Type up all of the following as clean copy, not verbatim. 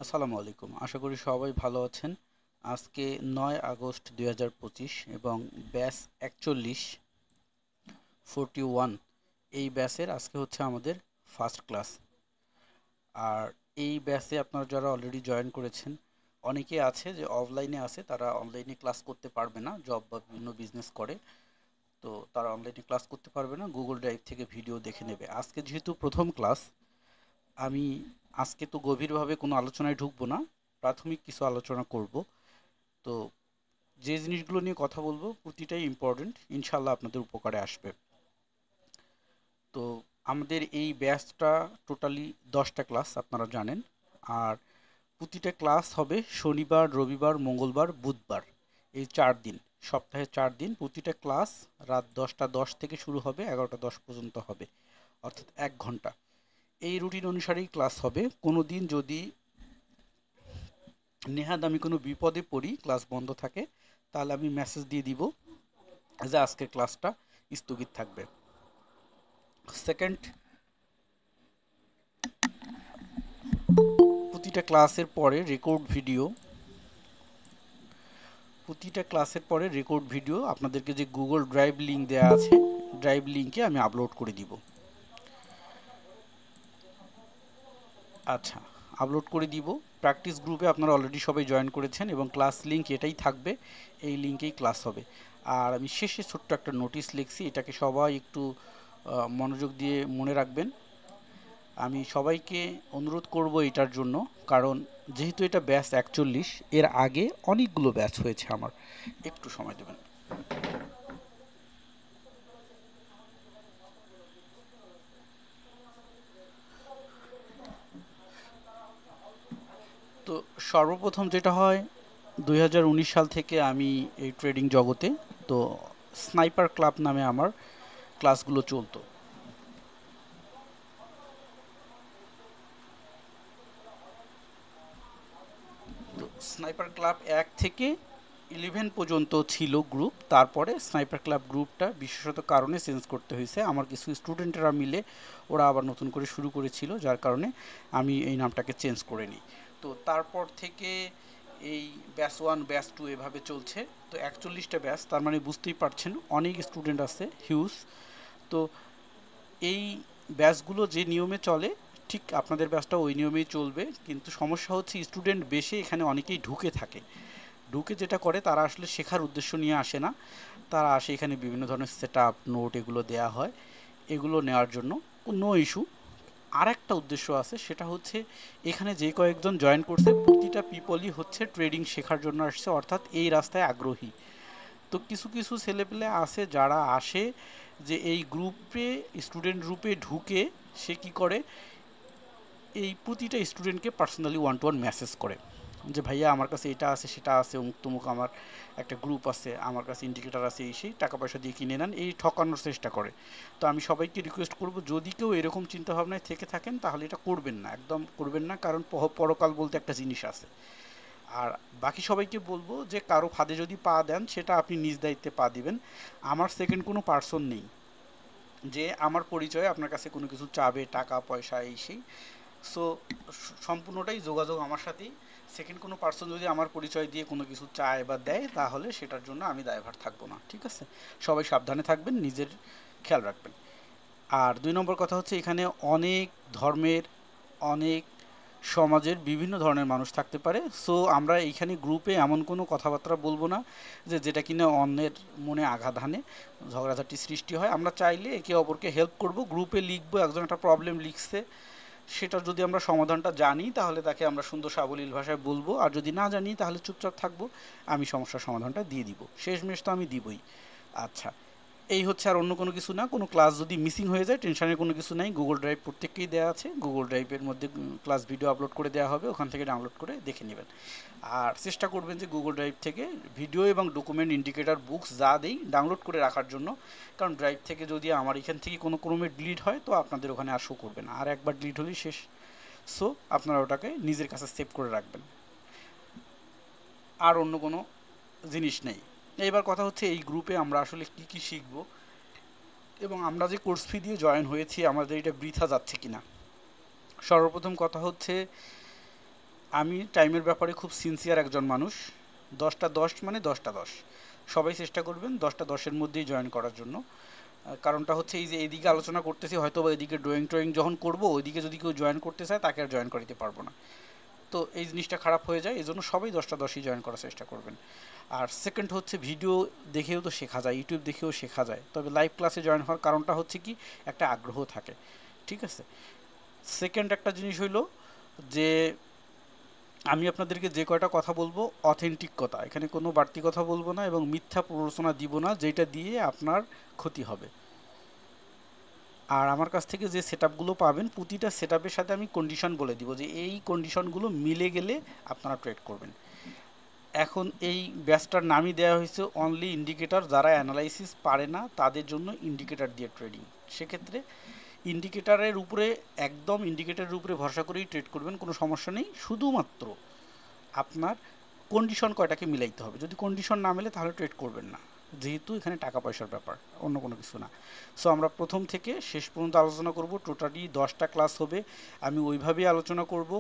আসসালামু আলাইকুম। আশা করি সবাই ভালো আছেন। আজকে ৯ আগস্ট ২০২৫ এবং ব্যাচ ৪১ এই ব্যাচের আজকে হচ্ছে আমাদের ফার্স্ট ক্লাস। আর এই ব্যাচে আপনারা যারা অলরেডি জয়েন করেছেন, অনেকে আছে যে অফলাইনে আছে, তারা অনলাইনে ক্লাস করতে পারবে না, জব বা বিভিন্ন বিজনেস করে। তো তারা অনলাইনে ক্লাস করতে পারবে না, গুগল ড্রাইভ থেকে ভিডিও দেখে নেবে। আজকে যেহেতু প্রথম ক্লাস, আমি আজকে তো গভীরভাবে কোনো আলোচনায় ঢুকবো না, প্রাথমিক কিছু আলোচনা করব। তো যে জিনিসগুলো নিয়ে কথা বলবো প্রতিটাই ইম্পর্ট্যান্ট, ইনশাল্লাহ আপনাদের উপকারে আসবে। তো আমাদের এই ব্যাচটা টোটালি 10টা ক্লাস আপনারা জানেন। আর প্রতিটা ক্লাস হবে শনিবার, রবিবার, মঙ্গলবার, বুধবার, এই 4 দিন, সপ্তাহে 4 দিন। প্রতিটা ক্লাস রাত 10টা 10 থেকে শুরু হবে, 11টা 10 পর্যন্ত হবে, অর্থাৎ 1 ঘন্টা। এই রুটিন অনুসারেই ক্লাস হবে। কোনো দিন যদি নেহাত আমি কোনো বিপদে পড়ি, ক্লাস বন্ধ থাকে, তাহলে আমি মেসেজ দিয়ে দিব যে আজকের ক্লাসটা স্থগিত থাকবে। সেকেন্ড, প্রতিটা ক্লাসের পরে রেকর্ড ভিডিও, প্রতিটা ক্লাসের পরে রেকর্ড ভিডিও আপনাদেরকে যে গুগল ড্রাইভ লিঙ্ক দেওয়া আছে, ড্রাইভ লিঙ্কে আমি আপলোড করে দিব। আচ্ছা, আপলোড করে দিব। প্র্যাকটিস গ্রুপে আপনারা অলরেডি সবাই জয়েন করেছেন এবং ক্লাস লিঙ্ক এটাই থাকবে, এই লিঙ্কেই ক্লাস হবে। আর আমি শেষে ছোট্ট একটা নোটিশ লিখছি, এটাকে সবাই একটু মনোযোগ দিয়ে মনে রাখবেন। আমি সবাইকে অনুরোধ করব এটার জন্য, কারণ যেহেতু এটা ব্যাচ 41, এর আগে অনেকগুলো ব্যাচ হয়েছে আমার। একটু সময় দেবেন। তো সর্বপ্রথম যেটা হয়, 2019 সাল থেকে আমি এই ট্রেডিং জগতে। তো স্নাইপার ক্লাব নামে আমার ক্লাসগুলো চলতো। তো স্নাইপার ক্লাব 1 থেকে 11 পর্যন্ত ছিল গ্রুপ, তারপরে স্নাইপার ক্লাব গ্রুপটা বিশেষত কারণে চেঞ্জ করতে হয়েছে। আমার কিছু স্টুডেন্টরা মিলে ওরা আবার নতুন করে শুরু করেছিল, যার কারণে আমি এই নামটাকে চেঞ্জ করে নিই। তো তারপর থেকে এই ব্যাচ 1 ব্যাচ 2 এভাবে চলছে। তো 41টা ব্যাচ, তার মানে বুঝতেই পারছেন অনেক স্টুডেন্ট আছে, হিউজ। তো এই ব্যাচগুলো যে নিয়মে চলে, ঠিক আপনাদের ব্যাচটা ওই নিয়মেই চলবে। কিন্তু সমস্যা হচ্ছে স্টুডেন্ট বেশি, এখানে অনেকেই ঢুকে থাকে। ঢুকে যেটা করে, তারা আসলে শেখার উদ্দেশ্য নিয়ে আসে না, তারা আসে এখানে বিভিন্ন ধরনের সেট আপ নোট এগুলো দেয়া হয়, এগুলো নেওয়ার জন্য। No issue. আর একটা উদ্দেশ্য আছে, সেটা হচ্ছে এখানে যে কয়েকজন জয়েন করছে প্রতিটা পিপলই হচ্ছে ট্রেডিং শেখার জন্য আসছে, অর্থাৎ এই রাস্তায় আগ্রহী। তো কিছু কিছু ছেলেপেলে আছে যারা আসে যে এই গ্রুপে, স্টুডেন্ট গ্রুপে ঢুকে সে কি করে, এই প্রতিটা স্টুডেন্টকে পার্সোনালি 1 to 1 মেসেজ করে যে ভাইয়া আমার কাছে এটা আছে সেটা আছে, অমুক তমুক, আমার একটা গ্রুপ আছে, আমার কাছে ইন্ডিকেটার আছে, এই সেই টাকা পয়সা দিয়ে কিনে নেন, এই ঠকানোর চেষ্টা করে। তো আমি সবাইকে রিকোয়েস্ট করব, যদি কেউ এরকম চিন্তাভাবনায় থেকে থাকেন তাহলে এটা করবেন না, একদম করবেন না, কারণ পরকাল বলতে একটা জিনিস আছে। আর বাকি সবাইকে বলবো যে কারো ফাঁদে যদি পা দেন, সেটা আপনি নিজ দায়িত্বে পা দিবেন। আমার সেকেন্ড কোনো পার্সন নেই যে আমার পরিচয়ে আপনার কাছে কোনো কিছু চাবে, টাকা পয়সা এই সেই। সো সম্পূর্ণটাই যোগাযোগ আমার সাথেই। সেকেন্ড কোনো পার্সন যদি আমার পরিচয় দিয়ে কোনো কিছু চায় বা দেয়, তাহলে সেটার জন্য আমি দায়ভার থাকবো না, ঠিক আছে? সবাই সাবধানে থাকবেন, নিজের খেয়াল রাখবেন। আর 2 নম্বর কথা হচ্ছে, এখানে অনেক ধর্মের, অনেক সমাজের বিভিন্ন ধরনের মানুষ থাকতে পারে। সো আমরা এইখানে গ্রুপে এমন কোনো কথাবার্তা বলবো না যে যেটা কিনা অন্যের মনে আঘাত হানে, ঝগড়াঝাটি সৃষ্টি হয়। আমরা চাইলে একে অপরকে হেল্প করব, গ্রুপে লিখবো, একজন একটা প্রবলেম লিখছে, সেটা যদি আমরা সমাধানটা জানি তাহলে তাকে আমরা সুন্দর সাবলীল ভাষায় বলবো, আর যদি না জানি তাহলে চুপচাপ থাকবো। আমি সমস্যার সমাধানটা দিয়ে দিব, শেষমেশ তো আমি দিবই। আচ্ছা, এই হচ্ছে, আর অন্য কোনো কিছু না। কোনো ক্লাস যদি মিসিং হয়ে যায়, টেনশনের কোনো কিছু নাই, গুগল ড্রাইভ প্রত্যেককেই দেওয়া আছে, গুগল ড্রাইভের মধ্যে ক্লাস ভিডিও আপলোড করে দেওয়া হবে, ওখান থেকে ডাউনলোড করে দেখে নেবেন। আর চেষ্টা করবেন যে গুগল ড্রাইভ থেকে ভিডিও এবং ডকুমেন্ট, ইন্ডিকেটার, বুকস যা দেই ডাউনলোড করে রাখার জন্য। কারণ ড্রাইভ থেকে যদি আমার এখান থেকে কোনো ক্রমে ডিলিট হয়, তো আপনাদের ওখানে আর শো করবে না, আর একবার ডিলিট হলেই শেষ। সো আপনারা ওটাকে নিজের কাছে সেভ করে রাখবেন, আর অন্য কোনো জিনিস নেই। এইবার কথা হচ্ছে, এই গ্রুপে আমরা আসলে কি কি শিখব, এবং আমরা যে কোর্স ফি দিয়ে জয়েন হয়েছি আমাদের এটা বৃথা যাচ্ছে কিনা। সর্বপ্রথম কথা হচ্ছে, আমি টাইমের ব্যাপারে খুব সিনসিয়ার একজন মানুষ। 10টা 10 মানে 10টা 10, সবাই চেষ্টা করবেন 10টা 10-এর মধ্যেই জয়েন করার জন্য। কারণটা হচ্ছে এই যে এদিকে আলোচনা করতেছি, হয়তো বা এদিকে ড্রয়িং ট্রয়িং যখন করবো ওইদিকে যদি কেউ জয়েন করতে চায় তাকে আর জয়েন করাতে পারবো না, তো এই জিনিসটা খারাপ হয়ে যায়। এই জন্য সবাই 10টা 10ই জয়েন করার চেষ্টা করবেন। আর সেকেন্ড হচ্ছে ভিডিও দেখেও তো শেখা যায়, ইউটিউব দেখেও শেখা যায়, তবে লাইভ ক্লাসে জয়েন হওয়ার কারণটা হচ্ছে কি একটা আগ্রহ থাকে, ঠিক আছে। সেকেন্ড একটা জিনিস হইলো যে আমি আপনাদেরকে যে কয়টা কথা বলবো অথেন্টিক কথা, এখানে কোনো বাড়তি কথা বলবো না এবং মিথ্যা প্ররোচনা দিব না যেটা দিয়ে আপনার ক্ষতি হবে। আর আমার কাছ থেকে যে সেটআপগুলো পাবেন প্রতিটা সেটআপের সাথে আমি কন্ডিশন বলে দিব যে এই কন্ডিশনগুলো মিলে গেলে আপনারা ট্রেড করবেন। এখন এই ব্যাচটার নামই দেওয়া হয়েছে অনলি ইন্ডিকেটর, যারা অ্যানালাইসিস পারে না তাদের জন্য ইন্ডিকেটর দিয়ে ট্রেডিং। সেক্ষেত্রে ইন্ডিকেটরের উপরে, একদম ইন্ডিকেটরের উপরে ভরসা করেই ট্রেড করবেন, কোনো সমস্যা নেই। শুধুমাত্র আপনার কন্ডিশন কয়টাকে মিলাইতে হবে, যদি কন্ডিশন না মেলে তাহলে ট্রেড করবেন না, যেহেতু এখানে টাকা পয়সার ব্যাপার, অন্য কোনো কিছু না। সো আমরা প্রথম থেকে শেষ পর্যন্ত আলোচনা করব, টোটালি 10টা ক্লাস হবে, আমি ওইভাবেই আলোচনা করব।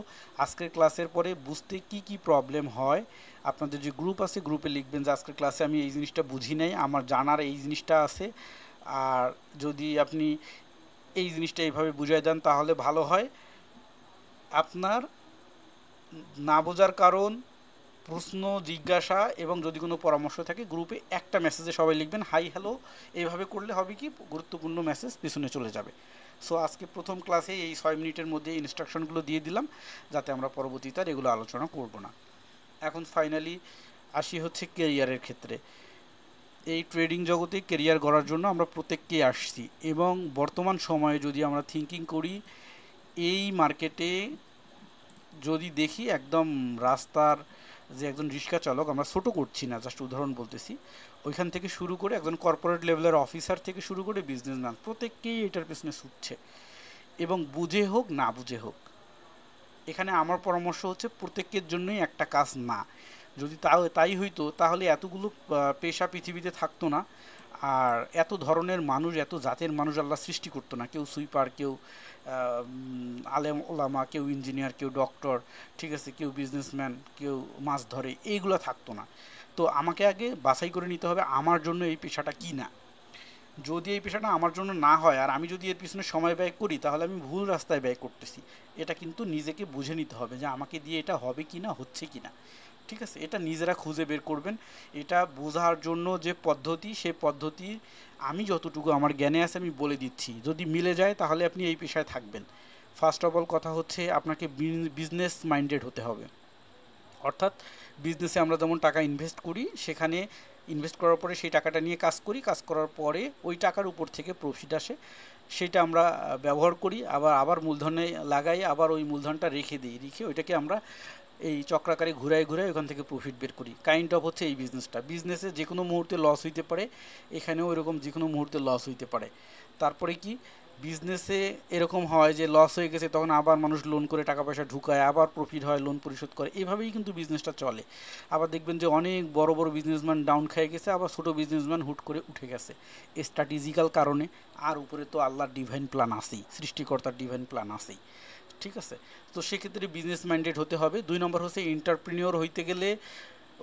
আজকের ক্লাসের পরে বুঝতে কি কি প্রবলেম হয়, আপনাদের যে গ্রুপ আছে গ্রুপে লিখবেন যে আজকের ক্লাসে আমি এই জিনিসটা বুঝি নাই, আমার জানার এই জিনিসটা আছে। আর যদি আপনি এই জিনিসটা এইভাবে বুঝিয়ে দেন তাহলে ভালো হয়। আপনার না বোঝার কারণ, প্রশ্ন জিজ্ঞাসা এবং যদি কোনো পরামর্শ থাকে গ্রুপে একটা মেসেজে সবাই লিখবেন হাই হ্যালো, এইভাবে করলে হবে কি গুরুত্বপূর্ণ মেসেজ পিছনে চলে যাবে। সো আজকে প্রথম ক্লাসে এই 6 মিনিটের মধ্যে ইনস্ট্রাকশনগুলো দিয়ে দিলাম, যাতে আমরা পরবর্তীতে আর এগুলো আলোচনা করব না। এখন ফাইনালি আসি হচ্ছে কেরিয়ারের ক্ষেত্রে। এই ট্রেডিং জগতে কেরিয়ার গড়ার জন্য আমরা প্রত্যেককেই আসছি, এবং বর্তমান সময়ে যদি আমরা থিঙ্কিং করি, এই মার্কেটে যদি দেখি একদম রাস্তার যে একজন রিক্সা চালক, আমরা ছোটো করছি না, জাস্ট উদাহরণ বলতেছি, ওইখান থেকে শুরু করে একজন কর্পোরেট লেভেলের অফিসার থেকে শুরু করে বিজনেসম্যান, প্রত্যেককেই এটার পেছনে ছুটছে, এবং বুঝে হোক না বুঝে হোক। এখানে আমার পরামর্শ হচ্ছে প্রত্যেকের জন্যই একটা কাজ না, যদি তাই হইতো তাহলে এতগুলো পেশা পৃথিবীতে থাকতো না, আর এত ধরনের মানুষ, এত জাতের মানুষ আল্লাহ সৃষ্টি করতো না। কেউ সুইপার, কেউ আলেম ওলামা, কেউ ইঞ্জিনিয়ার, কেউ ডক্টর, ঠিক আছে, কেউ বিজনেসম্যান, কেউ মাছ ধরে, এইগুলো থাকতো না। তো আমাকে আগে বাছাই করে নিতে হবে আমার জন্য এই পেশাটা কি না। যদি এই পেশাটা আমার জন্য না হয় আর আমি যদি এর পিছনে সময় ব্যয় করি তাহলে আমি ভুল রাস্তায় ব্যয় করতেছি। এটা কিন্তু নিজেকে বুঝে নিতে হবে যে আমাকে দিয়ে এটা হবে কি না, হচ্ছে কি না, ঠিক আছে। এটা নিজেরা খুঁজে বের করবেন। এটা বোঝার জন্য যে পদ্ধতি, সে পদ্ধতি আমি যতটুকু আমার জ্ঞানে আছে আমি বলে দিচ্ছি, যদি মিলে যায় তাহলে আপনি এই পেশায় থাকবেন। ফার্স্ট অফ অল কথা হচ্ছে আপনাকে বিজনেস মাইন্ডেড হতে হবে, অর্থাৎ বিজনেসে আমরা যেমন টাকা ইনভেস্ট করি, সেখানে ইনভেস্ট করার পরে সেই টাকাটা নিয়ে কাজ করি, কাজ করার পরে ওই টাকার উপর থেকে প্রফিট আসে, সেটা আমরা ব্যবহার করি, আবার আবার মূলধনে লাগাই, আবার ওই মূলধনটা রেখে দিই, রেখে ওইটাকে আমরা এই চক্রাকারে ঘুরাই ঘুরাই ওখান থেকে প্রফিট বের করি। কাইন্ড অফ হচ্ছে এই বিজনেসটা। বিজনেসে যে কোনো মুহূর্তে লস হইতে পারে, এখানেও এরকম যে কোনো মুহূর্তে লস হইতে পারে। তারপরে কি বিজনেসে এরকম হয় যে লস হয়ে গেছে, তখন আবার মানুষ লোন করে টাকা পয়সা ঢুকায়, আবার প্রফিট হয়, লোন পরিশোধ করে, এভাবেই কিন্তু বিজনেসটা চলে। আবার দেখবেন যে অনেক বড় বড় বিজনেসম্যান ডাউন খেয়ে গেছে, আবার ছোটো বিজনেসম্যান হুট করে উঠে গেছে স্ট্র্যাটেজিক্যাল কারণে। আর উপরে তো আল্লাহর ডিভাইন প্ল্যান আছেই, সৃষ্টিকর্তার ডিভাইন প্ল্যান আছেই, ঠিক আছে। তো সেক্ষেত্রে বিজনেস মাইন্ডেড হতে হবে। 2 নম্বর হচ্ছে এন্টারপ্রেনিওর হইতে গেলে,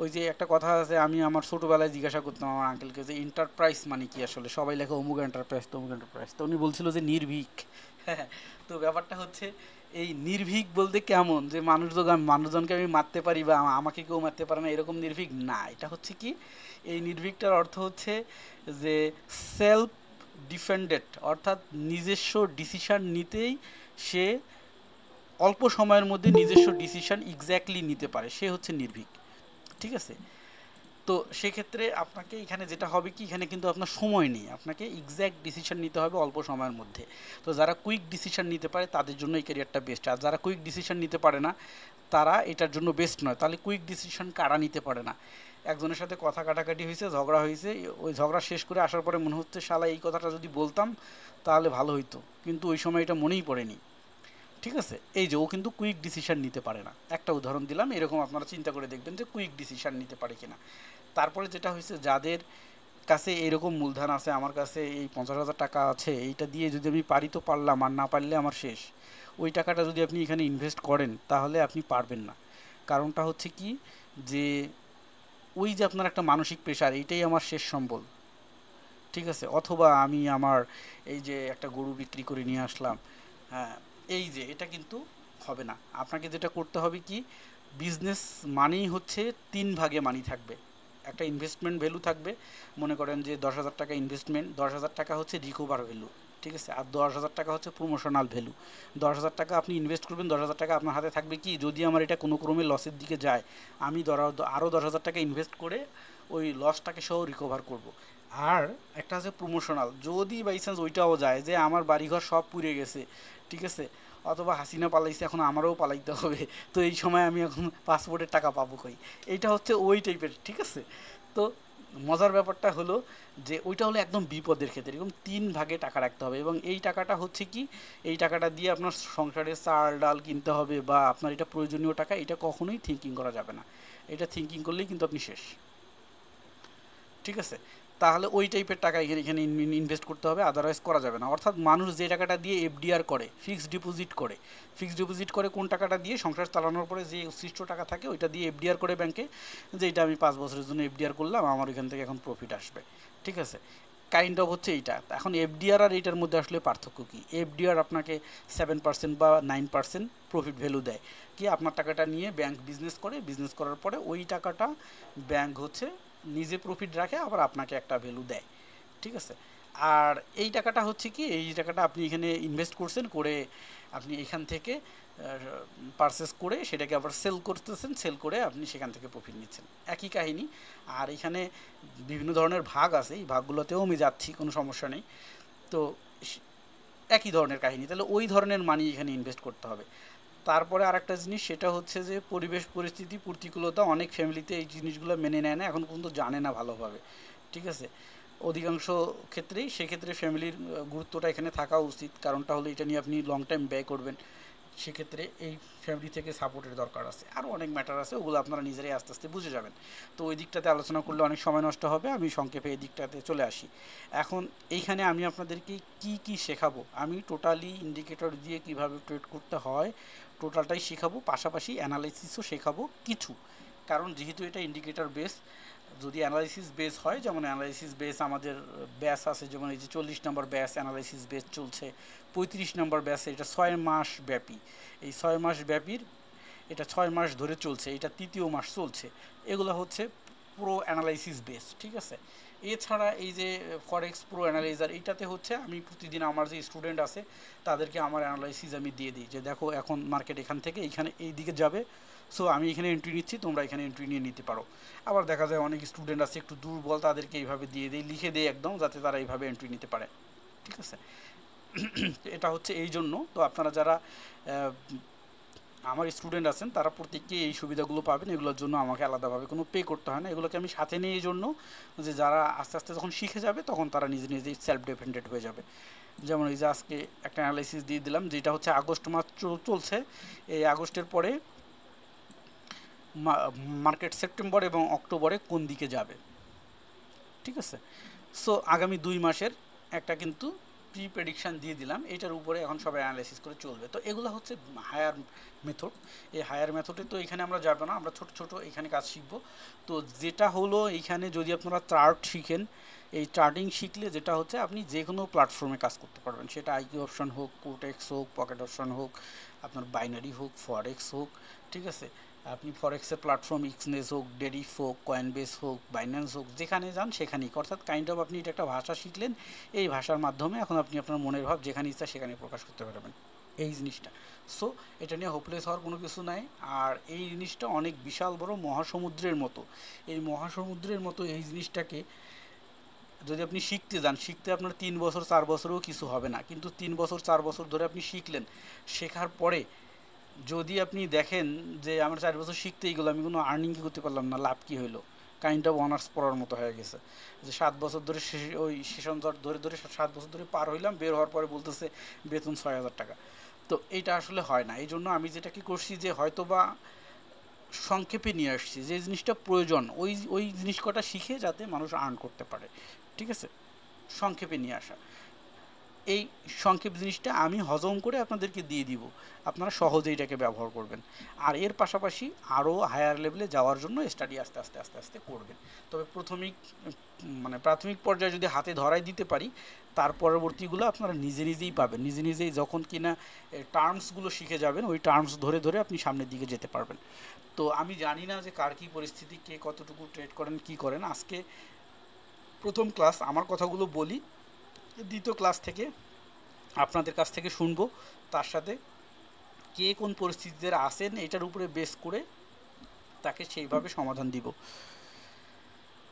ওই যে একটা কথা আছে, আমি আমার ছোটোবেলায় জিজ্ঞাসা করতাম আমার আঙ্কেলকে যে এন্টারপ্রাইজ মানে কি আসলে, সবাই লেখে অমুক এন্টারপ্রাইজ তমুক এন্টারপ্রাইজ, তো উনি বলছিল যে নির্ভীক। হ্যাঁ, তো ব্যাপারটা হচ্ছে এই নির্ভীক বলতে কেমন, যে মানুষজনকে আমি মারতে পারি বা আমাকে কেউ মারতে পারে না, এরকম নির্ভীক না। এটা হচ্ছে কি, এই নির্ভীকটার অর্থ হচ্ছে যে সেলফ ডিফেন্ডেড, অর্থাৎ নিজস্ব ডিসিশান নিতেই সে অল্প সময়ের মধ্যে নিজস্ব ডিসিশন এক্স্যাক্টলি নিতে পারে, সে হচ্ছে নির্ভীক, ঠিক আছে। তো সেক্ষেত্রে আপনাকে এখানে যেটা হবে কি, এখানে কিন্তু আপনার সময় নেই, আপনাকে এক্স্যাক্ট ডিসিশন নিতে হবে অল্প সময়ের মধ্যে। তো যারা কুইক ডিসিশন নিতে পারে তাদের জন্য এই ক্যারিয়ারটা বেস্ট, আর যারা কুইক ডিসিশন নিতে পারে না তারা এটার জন্য বেস্ট নয়। তাহলে কুইক ডিসিশন কারা নিতে পারে না, একজনের সাথে কথা কাটাকাটি হয়েছে, ঝগড়া হয়েছে, ওই ঝগড়া শেষ করে আসার পরে মনে হচ্ছে শালা এই কথাটা যদি বলতাম তাহলে ভালো হইতো, কিন্তু ওই সময় এটা মনেই পড়েনি, ঠিক আছে। এই যে ও কিন্তু কুইক ডিসিশন নিতে পারে না, একটা উদাহরণ দিলাম, এরকম আপনারা চিন্তা করে দেখবেন যে কুইক ডিসিশন নিতে পারে কিনা। তারপরে যেটা হয়েছে, যাদের কাছে এরকম মূলধন আছে, আমার কাছে এই 50,000 টাকা আছে, এইটা দিয়ে যদি আমি পারি তো পারলাম, আর না পারলে আমার শেষ, ওই টাকাটা যদি আপনি এখানে ইনভেস্ট করেন তাহলে আপনি পারবেন না। কারণটা হচ্ছে কি, যে ওই যে আপনার একটা মানসিক প্রেশার, এইটাই আমার শেষ সম্বল, ঠিক আছে, অথবা আমি আমার এই যে একটা গরু বিক্রি করে নিয়ে আসলাম, হ্যাঁ, এই যে এটা কিন্তু হবে না। আপনাকে যেটা করতে হবে কি, বিজনেস মানেই হচ্ছে তিন ভাগে মানি থাকবে। একটা ইনভেস্টমেন্ট ভ্যালু থাকবে, মনে করেন যে 10,000 টাকা ইনভেস্টমেন্ট, 10,000 টাকা হচ্ছে রিকভার ভ্যালু, ঠিক আছে, আর 10,000 টাকা হচ্ছে প্রমোশনাল ভ্যালু। 10,000 টাকা আপনি ইনভেস্ট করবেন, 10,000 টাকা আপনার হাতে থাকবে কি, যদি আমার এটা কোনো ক্রমে লসের দিকে যায়, আমি আরও 10,000 টাকা ইনভেস্ট করে ওই লসটাকে সহ রিকভার করব। আর একটা আছে প্রমোশনাল, যদি বাই চান্স ওইটাও যায় যে আমার বাড়িঘর সব পুড়ে গেছে, ঠিক আছে, অথবা হাসিনা পালাইছে, এখন আমারও পালাইতে হবে, তো এই সময় আমি এখন পাসপোর্টের টাকা পাবো কই, এইটা হচ্ছে ওই টাইপের, ঠিক আছে। তো মজার ব্যাপারটা হলো যে ওইটা হলো একদম বিপদের ক্ষেত্রে, এরকম তিন ভাগে টাকা রাখতে হবে, এবং এই টাকাটা হচ্ছে কি, এই টাকাটা দিয়ে আপনার সংসারে চাল ডাল কিনতে হবে, বা আপনার এটা প্রয়োজনীয় টাকা, এটা কখনোই থিঙ্কিং করা যাবে না। এটা থিঙ্কিং করলেই কিন্তু আপনি শেষ, ঠিক আছে। তাহলে ওই টাইপের টাকা এখানে এখানে ইনভেস্ট করতে হবে, আদারওয়াইজ করা যাবে না। অর্থাৎ মানুষ যে টাকাটা দিয়ে এফডিআর করে, ফিক্সড ডিপোজিট করে, ফিক্সড ডিপোজিট করে কোন টাকাটা দিয়ে, সংসার চালানোর পরে যে উচ্ছিষ্ট টাকা থাকে ওইটা দিয়ে এফডিআর করে ব্যাংকে, যে এটা আমি 5 বছরের জন্য এফডিআর করলাম, আমার এখান থেকে এখন প্রফিট আসবে, ঠিক আছে, কাইন্ড অফ হচ্ছে এইটা। এখন এফডিআর আর এইটার মধ্যে আসলে পার্থক্য কী? এফডিআর আপনাকে 7% বা 9% প্রফিট ভ্যালু দেয়, কি আপনার টাকাটা নিয়ে ব্যাংক বিজনেস করে, বিজনেস করার পরে ওই টাকাটা ব্যাংক হচ্ছে নিজে প্রফিট রাখে, আবার আপনাকে একটা ভ্যালু দেয়, ঠিক আছে। আর এই টাকাটা হচ্ছে কি, এই টাকাটা আপনি এখানে ইনভেস্ট করছেন, করে আপনি এখান থেকে পারচেস করে সেটাকে আবার সেল করতেছেন, সেল করে আপনি সেখান থেকে প্রফিট নিচ্ছেন, একই কাহিনী। আর এখানে বিভিন্ন ধরনের ভাগ আছে, এই ভাগগুলোতেও আমি যাচ্ছি, কোনো সমস্যা নেই। তো একই ধরনের কাহিনী, তাহলে ওই ধরনের মানি এখানে ইনভেস্ট করতে হবে। তারপরে আরেকটা জিনিস, সেটা হচ্ছে যে পরিবেশ পরিস্থিতি প্রতিকূলতা, অনেক ফ্যামিলিতে এই জিনিসগুলো মেনে নেয় না, এখন পর্যন্ত জানে না ভালোভাবে, ঠিক আছে। অধিকাংশ ক্ষেত্রেই সেক্ষেত্রে ফ্যামিলির গুরুত্বটা এখানে থাকা উচিত, কারণটা হলো এটা নিয়ে আপনি লং টাইম ব্যয় করবেন, সেক্ষেত্রে এই ফ্যামিলি থেকে সাপোর্টের দরকার আছে। আরও অনেক ম্যাটার আছে, ওগুলো আপনারা নিজেরাই আস্তে আস্তে বুঝে যাবেন। তো ওই দিকটাতে আলোচনা করলে অনেক সময় নষ্ট হবে, আমি সংক্ষেপে এই দিকটাতে চলে আসি। এখন এইখানে আমি আপনাদেরকে কি কি শেখাবো, আমি টোটালি ইন্ডিকেটর দিয়ে কিভাবে ট্রেড করতে হয় টোটালটাই শেখাবো, পাশাপাশি অ্যানালাইসিসও শেখাবো কিছু, কারণ যেহেতু এটা ইন্ডিকেটর বেস, যদি অ্যানালাইসিস বেস হয়, যেমন অ্যানালাইসিস বেস আমাদের ব্যাস আছে, যেমন এই যে 40 নম্বর ব্যাস অ্যানালাইসিস বেস চলছে, 35 নম্বর ব্যাস, এটা 6 মাস ব্যাপী, এই 6 মাস ব্যাপীর, এটা 6 মাস ধরে চলছে, এটা তৃতীয় মাস চলছে, এগুলো হচ্ছে প্রো অ্যানালাইসিস বেস, ঠিক আছে। এছাড়া এই যে ফরেক্স প্রো অ্যানালাইজার, এইটাতে হচ্ছে আমি প্রতিদিন আমার যে স্টুডেন্ট আছে তাদেরকে আমার অ্যানালাইসিস আমি দিয়ে দিই, যে দেখো এখন মার্কেট এখান থেকে এইখানে এই দিকে যাবে, সো আমি এখানে এন্ট্রি নিচ্ছি, তোমরা এখানে এন্ট্রি নিয়ে নিতে পারো। আবার দেখা যায় অনেক স্টুডেন্ট আছে একটু দুর্বল, তাদেরকে এইভাবে দিয়ে দিই, লিখে দেয় একদম, যাতে তারা এইভাবে এন্ট্রি নিতে পারে, ঠিক আছে। এটা হচ্ছে এই জন্য, তো আপনারা যারা আমার স্টুডেন্ট আছেন তারা প্রত্যেককেই এই সুবিধাগুলো পাবেন, এগুলোর জন্য আমাকে আলাদাভাবে কোনো পে করতে হয় না, এগুলোকে আমি সাথে নিয়ে এই জন্য যে যারা আস্তে আস্তে যখন শিখে যাবে তখন তারা নিজে নিজেই সেলফ ডিপেন্ডেন্ট হয়ে যাবে। যেমন এই যে আজকে একটা অ্যানালাইসিস দিয়ে দিলাম, যেটা হচ্ছে আগস্ট মাস চলছে, এই আগস্টের পরে মার্কেট সেপ্টেম্বর এবং অক্টোবরে কোন দিকে যাবে, ঠিক আছে। সো আগামী 2 মাসের একটা কিন্তু প্রি প্রেডিকশান দিয়ে দিলাম, এটার উপরে এখন সবাই অ্যানালাইসিস করে চলবে। তো এগুলো হচ্ছে হায়ার মেথড, এই হায়ার মেথডে তো এখানে আমরা যাবো না, আমরা ছোট ছোট এখানে কাজ শিখবো। তো যেটা হলো এইখানে যদি আপনারা চার্ট শিখেন, এই চার্টিং শিখলে যেটা হচ্ছে আপনি যে কোনো প্ল্যাটফর্মে কাজ করতে পারবেন, সেটা আইকিউ অপশন হোক, কোটেক্স হোক, পকেট অপশন হোক, আপনার বাইনারি হোক, ফরেক্স হোক, ঠিক আছে। আপনি ফরেক্সের প্ল্যাটফর্ম এক্সনেস হোক, ডেরিফ হোক, কয়েনবেস হোক, বাইন্যান্স হোক, যেখানে যান সেখানেই, অর্থাৎ কাইন্ড অফ আপনি এটা একটা ভাষা শিখলেন, এই ভাষার মাধ্যমে এখন আপনি আপনার মনের ভাব যেখানে ইচ্ছা সেখানে প্রকাশ করতে পারবেন, এই জিনিসটা। সো এটা নিয়ে হোপলেস হওয়ার কোনো কিছু নাই। আর এই জিনিসটা অনেক বিশাল বড় মহাসমুদ্রের মতো, এই মহাসমুদ্রের মতো এই জিনিসটাকে যদি আপনি শিখতে যান, শিখতে আপনার 3 বছর 4 বছরেও কিছু হবে না, কিন্তু 3 বছর 4 বছর ধরে আপনি শিখলেন, শেখার পরে যদি আপনি দেখেন যে আমার 4 বছর শিখতে গেলো আমি কোনো আর্নিং কি করতে পারলাম না, লাভ কী হইলো, কাইন্ড অফ অনার্স পড়ার মতো হয়ে গেছে, যে 7 বছর ধরে ওই সেশন ধরে ধরে 7 বছর ধরে পার হইলাম, বের হওয়ার পরে বলতেছে বেতন 6,000 টাকা। তো এইটা আসলে হয় না, এই জন্য আমি যেটা কি করছি, যে হয়তো বা সংক্ষেপে নিয়ে আসছি, যে জিনিসটা প্রয়োজন ওই ওই জিনিস কটা শিখে যাতে মানুষ আর্ন করতে পারে, ঠিক আছে, সংক্ষেপে নিয়ে আসা। এই সংক্ষেপ জিনিসটা আমি হজম করে আপনাদেরকে দিয়ে দিব, আপনারা সহজে এটাকে ব্যবহার করবেন। আর এর পাশাপাশি আরও হায়ার লেভেলে যাওয়ার জন্য স্টাডি আস্তে আস্তে আস্তে আস্তে করবেন। তবে প্রাথমিক পর্যায়ে যদি হাতে ধরাই দিতে পারি, তার পরবর্তীগুলো আপনারা নিজে নিজেই পাবেন। নিজে নিজেই যখন কিনা টার্মসগুলো শিখে যাবেন, ওই টার্মস ধরে ধরে আপনি সামনের দিকে যেতে পারবেন। তো আমি জানি না যে কার কী পরিস্থিতি, কে কতটুকু ট্রেড করেন, কি করেন। আজকে প্রথম ক্লাস, আমার কথাগুলো বলি, দ্বিতীয় ক্লাস থেকে আপনাদের কাছ থেকে শুনবো, তার সাথে কে কোন পরিস্থিতিতে আছেন এটার উপরে বেস করে তাকে সেইভাবে সমাধান দিব।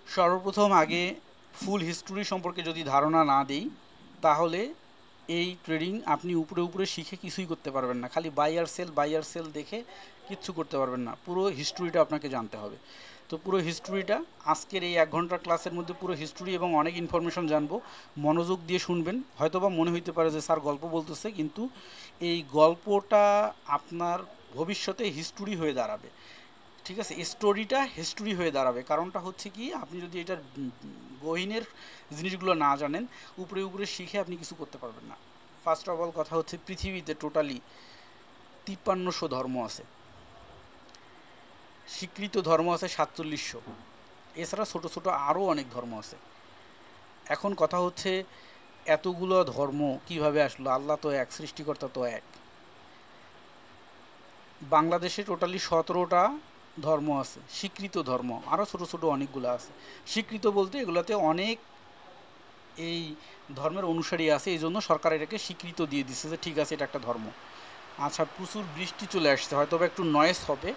সর্বপ্রথম আগে ফুল হিস্টোরি সম্পর্কে যদি ধারণা না দিই, তাহলে এই ট্রেডিং আপনি উপরে উপরে শিখে কিছুই করতে পারবেন না। খালি বাই আর সেল দেখে কিচ্ছু করতে পারবেন না, পুরো হিস্টোরিটা আপনাকে জানতে হবে। তো পুরো হিস্টোরিটা আজকের এই 1 ঘন্টার ক্লাসের মধ্যে পুরো হিস্টোরি এবং অনেক ইনফরমেশন জানবো। মনোযোগ দিয়ে শুনবেন। হয়তোবা মনে হইতে পারে যে স্যার গল্প বলতেছে, কিন্তু এই গল্পটা আপনার ভবিষ্যতে হিস্টোরি হয়ে দাঁড়াবে। ঠিক আছে, স্টোরিটা হিস্টোরি হয়ে দাঁড়াবে। কারণটা হচ্ছে কি, আপনি যদি এটার গহীনের জিনিসগুলো না জানেন, উপরে উপরে শিখে আপনি কিছু করতে পারবেন না। ফার্স্ট অফ অল কথা হচ্ছে, পৃথিবীতে টোটালি 5300 ধর্ম আছে, স্বীকৃত ধর্ম আছে 4700, এছাড়া ছোট ছোট আরও অনেক ধর্ম আছে। এখন কথা হচ্ছে, এতগুলো ধর্ম কিভাবে আসলো? আল্লাহ তো এক, সৃষ্টিকর্তা তো এক। বাংলাদেশে টোটালি 17টা ধর্ম আছে, স্বীকৃত ধর্ম আরও ছোট ছোট অনেকগুলো আছে। স্বীকৃত বলতে এগুলোতে অনেক এই ধর্মের অনুসারী আছে, এই জন্য সরকার এটাকে স্বীকৃত দিয়ে দিচ্ছে যে ঠিক আছে, এটা একটা ধর্ম। আচ্ছা, প্রচুর বৃষ্টি চলে আসছে, হয়তো একটু নয়েজ হবে,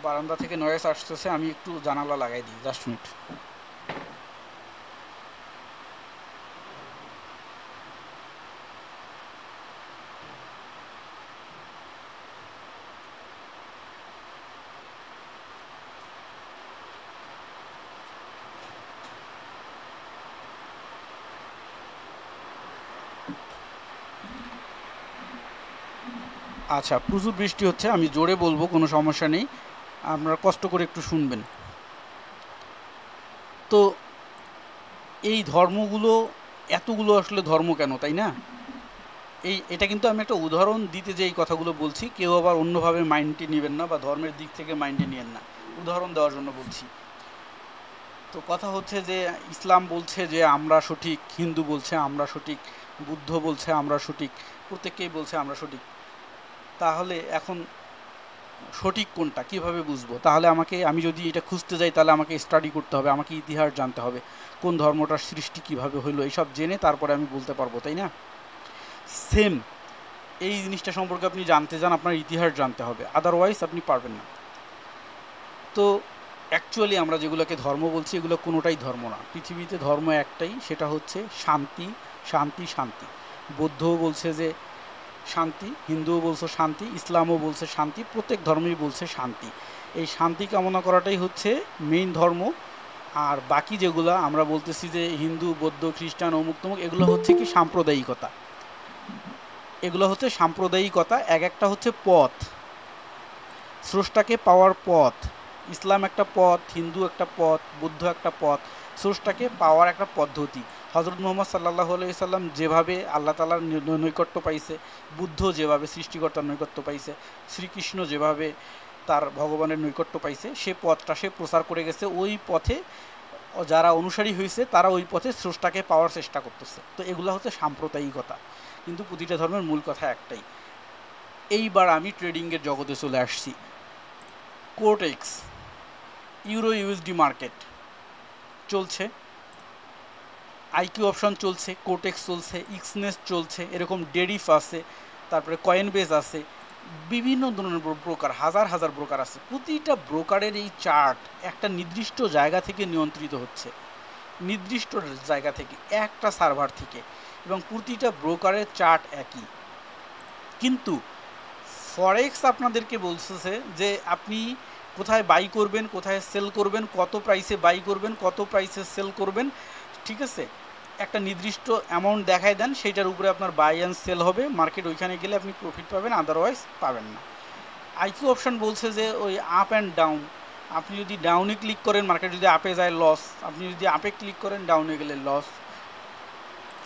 বারান্দা থেকে নয়েজ আসতেছে, আমি একটু জানালা লাগাই দিই, জাস্ট মিনিট। আচ্ছা, প্রচুর বৃষ্টি হচ্ছে, আমি জোরে বলবো, কোনো সমস্যা নেই, আপনারা কষ্ট করে একটু শুনবেন। তো এই ধর্মগুলো, এতগুলো আসলে ধর্ম কেন, তাই না? এটা কিন্তু আমি একটা উদাহরণ দিতে যে এই কথাগুলো বলছি, কেউ আবার অন্যভাবে মাইন্ডে নেবেন না, বা ধর্মের দিক থেকে মাইন্ডে নেবেন না, উদাহরণ দেওয়ার জন্য বলছি। তো কথা হচ্ছে যে, ইসলাম বলছে যে আমরা সঠিক, হিন্দু বলছে আমরা সঠিক, বুদ্ধ বলছে আমরা সঠিক, প্রত্যেকেই বলছে আমরা সঠিক। তাহলে এখন সঠিক কোনটা কিভাবে বুঝবো? তাহলে আমি যদি এটা খুঁজতে যাই, তাহলে আমাকে স্টাডি করতে হবে, আমাকে ইতিহাস জানতে হবে, কোন ধর্মটার সৃষ্টি কিভাবে হইলো, এইসব জেনে তারপরে আমি বলতে পারবো, তাই না? সেম এই জিনিসটা সম্পর্কে আপনি জানতে চান, আপনার ইতিহাস জানতে হবে, আদারওয়াইজ আপনি পারবেন না। তো অ্যাকচুয়ালি আমরা যেগুলোকে ধর্ম বলছি, এগুলো কোনোটাই ধর্ম না। পৃথিবীতে ধর্ম একটাই, সেটা হচ্ছে শান্তি, শান্তি, শান্তি। বৌদ্ধও বলছে যে শান্তি, হিন্দুও বলছে শান্তি, ইসলামও বলছে শান্তি, প্রত্যেক ধর্মই বলছে শান্তি। এই শান্তি কামনা করাটাই হচ্ছে মেইন ধর্ম। আর বাকি যেগুলো আমরা বলতেছি যে হিন্দু, বৌদ্ধ, খ্রিস্টান, অমুক তমুক, এগুলো হচ্ছে কি সাম্প্রদায়িকতা। এগুলো হচ্ছে সাম্প্রদায়িকতা, এক একটা হচ্ছে পথ, স্রষ্টাকে পাওয়ার পথ। ইসলাম একটা পথ, হিন্দু একটা পথ, বৌদ্ধ একটা পথ, স্রষ্টাকে পাওয়ার একটা পদ্ধতি। হজরত মুহাম্মদ সাল্লাল্লাহু আলাইহি সাল্লাম যেভাবে আল্লাহ তাআলার নৈকট্য পাইছে, বুদ্ধ যেভাবে সৃষ্টিকর্তার নৈকট্য পাইছে, শ্রীকৃষ্ণ যেভাবে তার ভগবানের নৈকট্য পাইছে, সে পথটা সে প্রচার করে গেছে। ওই পথে যারা অনুসারী হয়েছে, তারা ওই পথে স্রষ্টাকে পাওয়ার চেষ্টা করতেছে। তো এগুলো হচ্ছে সাম্প্রদায়িকতা, কিন্তু প্রতিটা ধর্মের মূল কথা একটাই। এইবার আমি ট্রেডিংয়ের জগতে চলে আসছি। কোটেক্স, ইউরো ইউএসডি মার্কেট চলছে, আইকিউ অপশন চলছে, কোটেক্স চলছে, এক্সনেস চলছে, এরকম ডেরিফ আছে, তারপরে কয়েনবেজ আছে, বিভিন্ন ধরনের ব্রোকার, হাজার হাজার ব্রোকার আছে। প্রতিটা ব্রোকারের এই চার্ট একটা নির্দিষ্ট জায়গা থেকে নিয়ন্ত্রিত হচ্ছে, নির্দিষ্ট জায়গা থেকে, একটা সার্ভার থেকে, এবং প্রতিটা ব্রোকারের চার্ট একই। কিন্তু ফরেক্স আপনাদেরকে বলতেছে যে আপনি কোথায় বাই করবেন, কোথায় সেল করবেন, কত প্রাইসে বাই করবেন, কত প্রাইসে সেল করবেন, ঠিক আছে? একটা নির্দিষ্ট অ্যামাউন্ট দেখায় দেন, সেইটার উপরে আপনার বাই অ্যান্ড সেল হবে। মার্কেট ওইখানে গেলে আপনি প্রফিট পাবেন, আদারওয়াইজ পাবেন না। আইকিউ অপশন বলছে যে ওই আপ অ্যান্ড ডাউন, আপনি যদি ডাউনে ক্লিক করেন মার্কেট যদি আপে যায় লস, আপনি যদি আপে ক্লিক করেন ডাউনে গেলে লস।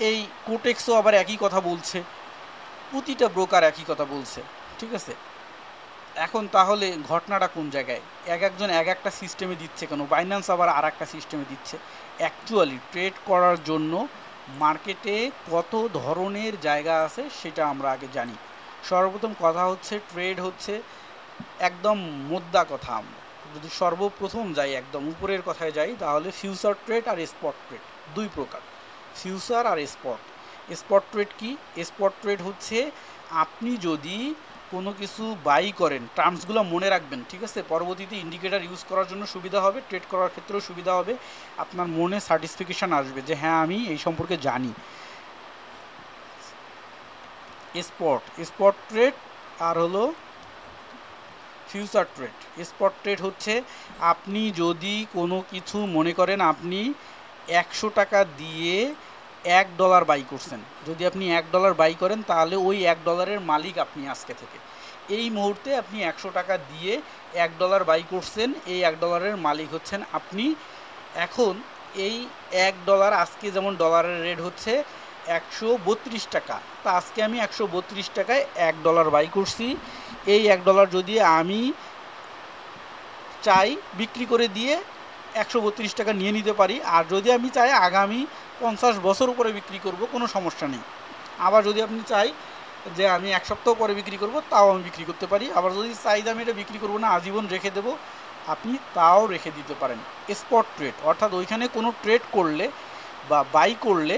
এই কোটেক্সও আবার একই কথা বলছে, প্রতিটা ব্রোকার একই কথা বলছে, ঠিক আছে। এখন তাহলে ঘটনাটা কোন জায়গায়? একজন একটা সিস্টেমে দিচ্ছে কেন? বাইন্যান্স আবার আর একটা সিস্টেমে দিচ্ছে। অ্যাকচুয়ালি ট্রেড করার জন্য মার্কেটে কত ধরনের জায়গা আছে সেটা আমরা আগে জানি। সর্বপ্রথম কথা হচ্ছে ট্রেড হচ্ছে একদম মোদ্দা কথা। আমরা যদি সর্বপ্রথম যাই, একদম উপরের কথায় যাই, তাহলে ফিউচার ট্রেড আর স্পট ট্রেড দুই প্রকার, ফিউচার আর স্পট। স্পট ট্রেড কি? স্পট ট্রেড হচ্ছে আপনি যদি কোনো কিছু বাই করেন, টার্মসগুলো মনে রাখবেন, ঠিক আছে, পরবর্তীতে ইন্ডিকেটার ইউজ করার জন্য সুবিধা হবে, ট্রেড করার ক্ষেত্রেও সুবিধা হবে, আপনার মনে স্যাটিসফিকেশান আসবে যে হ্যাঁ আমি এই সম্পর্কে জানি। স্পট ট্রেড আর হলো ফিউচার ট্রেড। স্পট ট্রেড হচ্ছে আপনি যদি কোনো কিছু মনে করেন আপনি 100 টাকা দিয়ে $1 বাই করছেন, যদি আপনি $1 বাই করেন তাহলে ওই $1 মালিক আপনি আজকে থেকে। এই মুহূর্তে আপনি 100 টাকা দিয়ে $1 বাই করছেন, এই $1 মালিক হচ্ছেন আপনি। এখন এই $1 আজকে যেমন ডলারের রেট হচ্ছে 132 টাকা, তা আজকে আমি 132 টাকায় $1 বাই করছি। এই $1 যদি আমি চাই বিক্রি করে দিয়ে 132 টাকা নিয়ে নিতে পারি, আর যদি আমি চাই আগামী 50 বছর পরে বিক্রি করব, কোনো সমস্যা নেই। আবার যদি আপনি চাই যে আমি 1 সপ্তাহ পরে বিক্রি করব, তাও আমি বিক্রি করতে পারি। আবার যদি চাই যে আমি এটা বিক্রি করবো না, আজীবন রেখে দেবো, আপনি তাও রেখে দিতে পারেন। স্পট ট্রেড অর্থাৎ ওইখানে কোনো ট্রেড করলে বা বাই করলে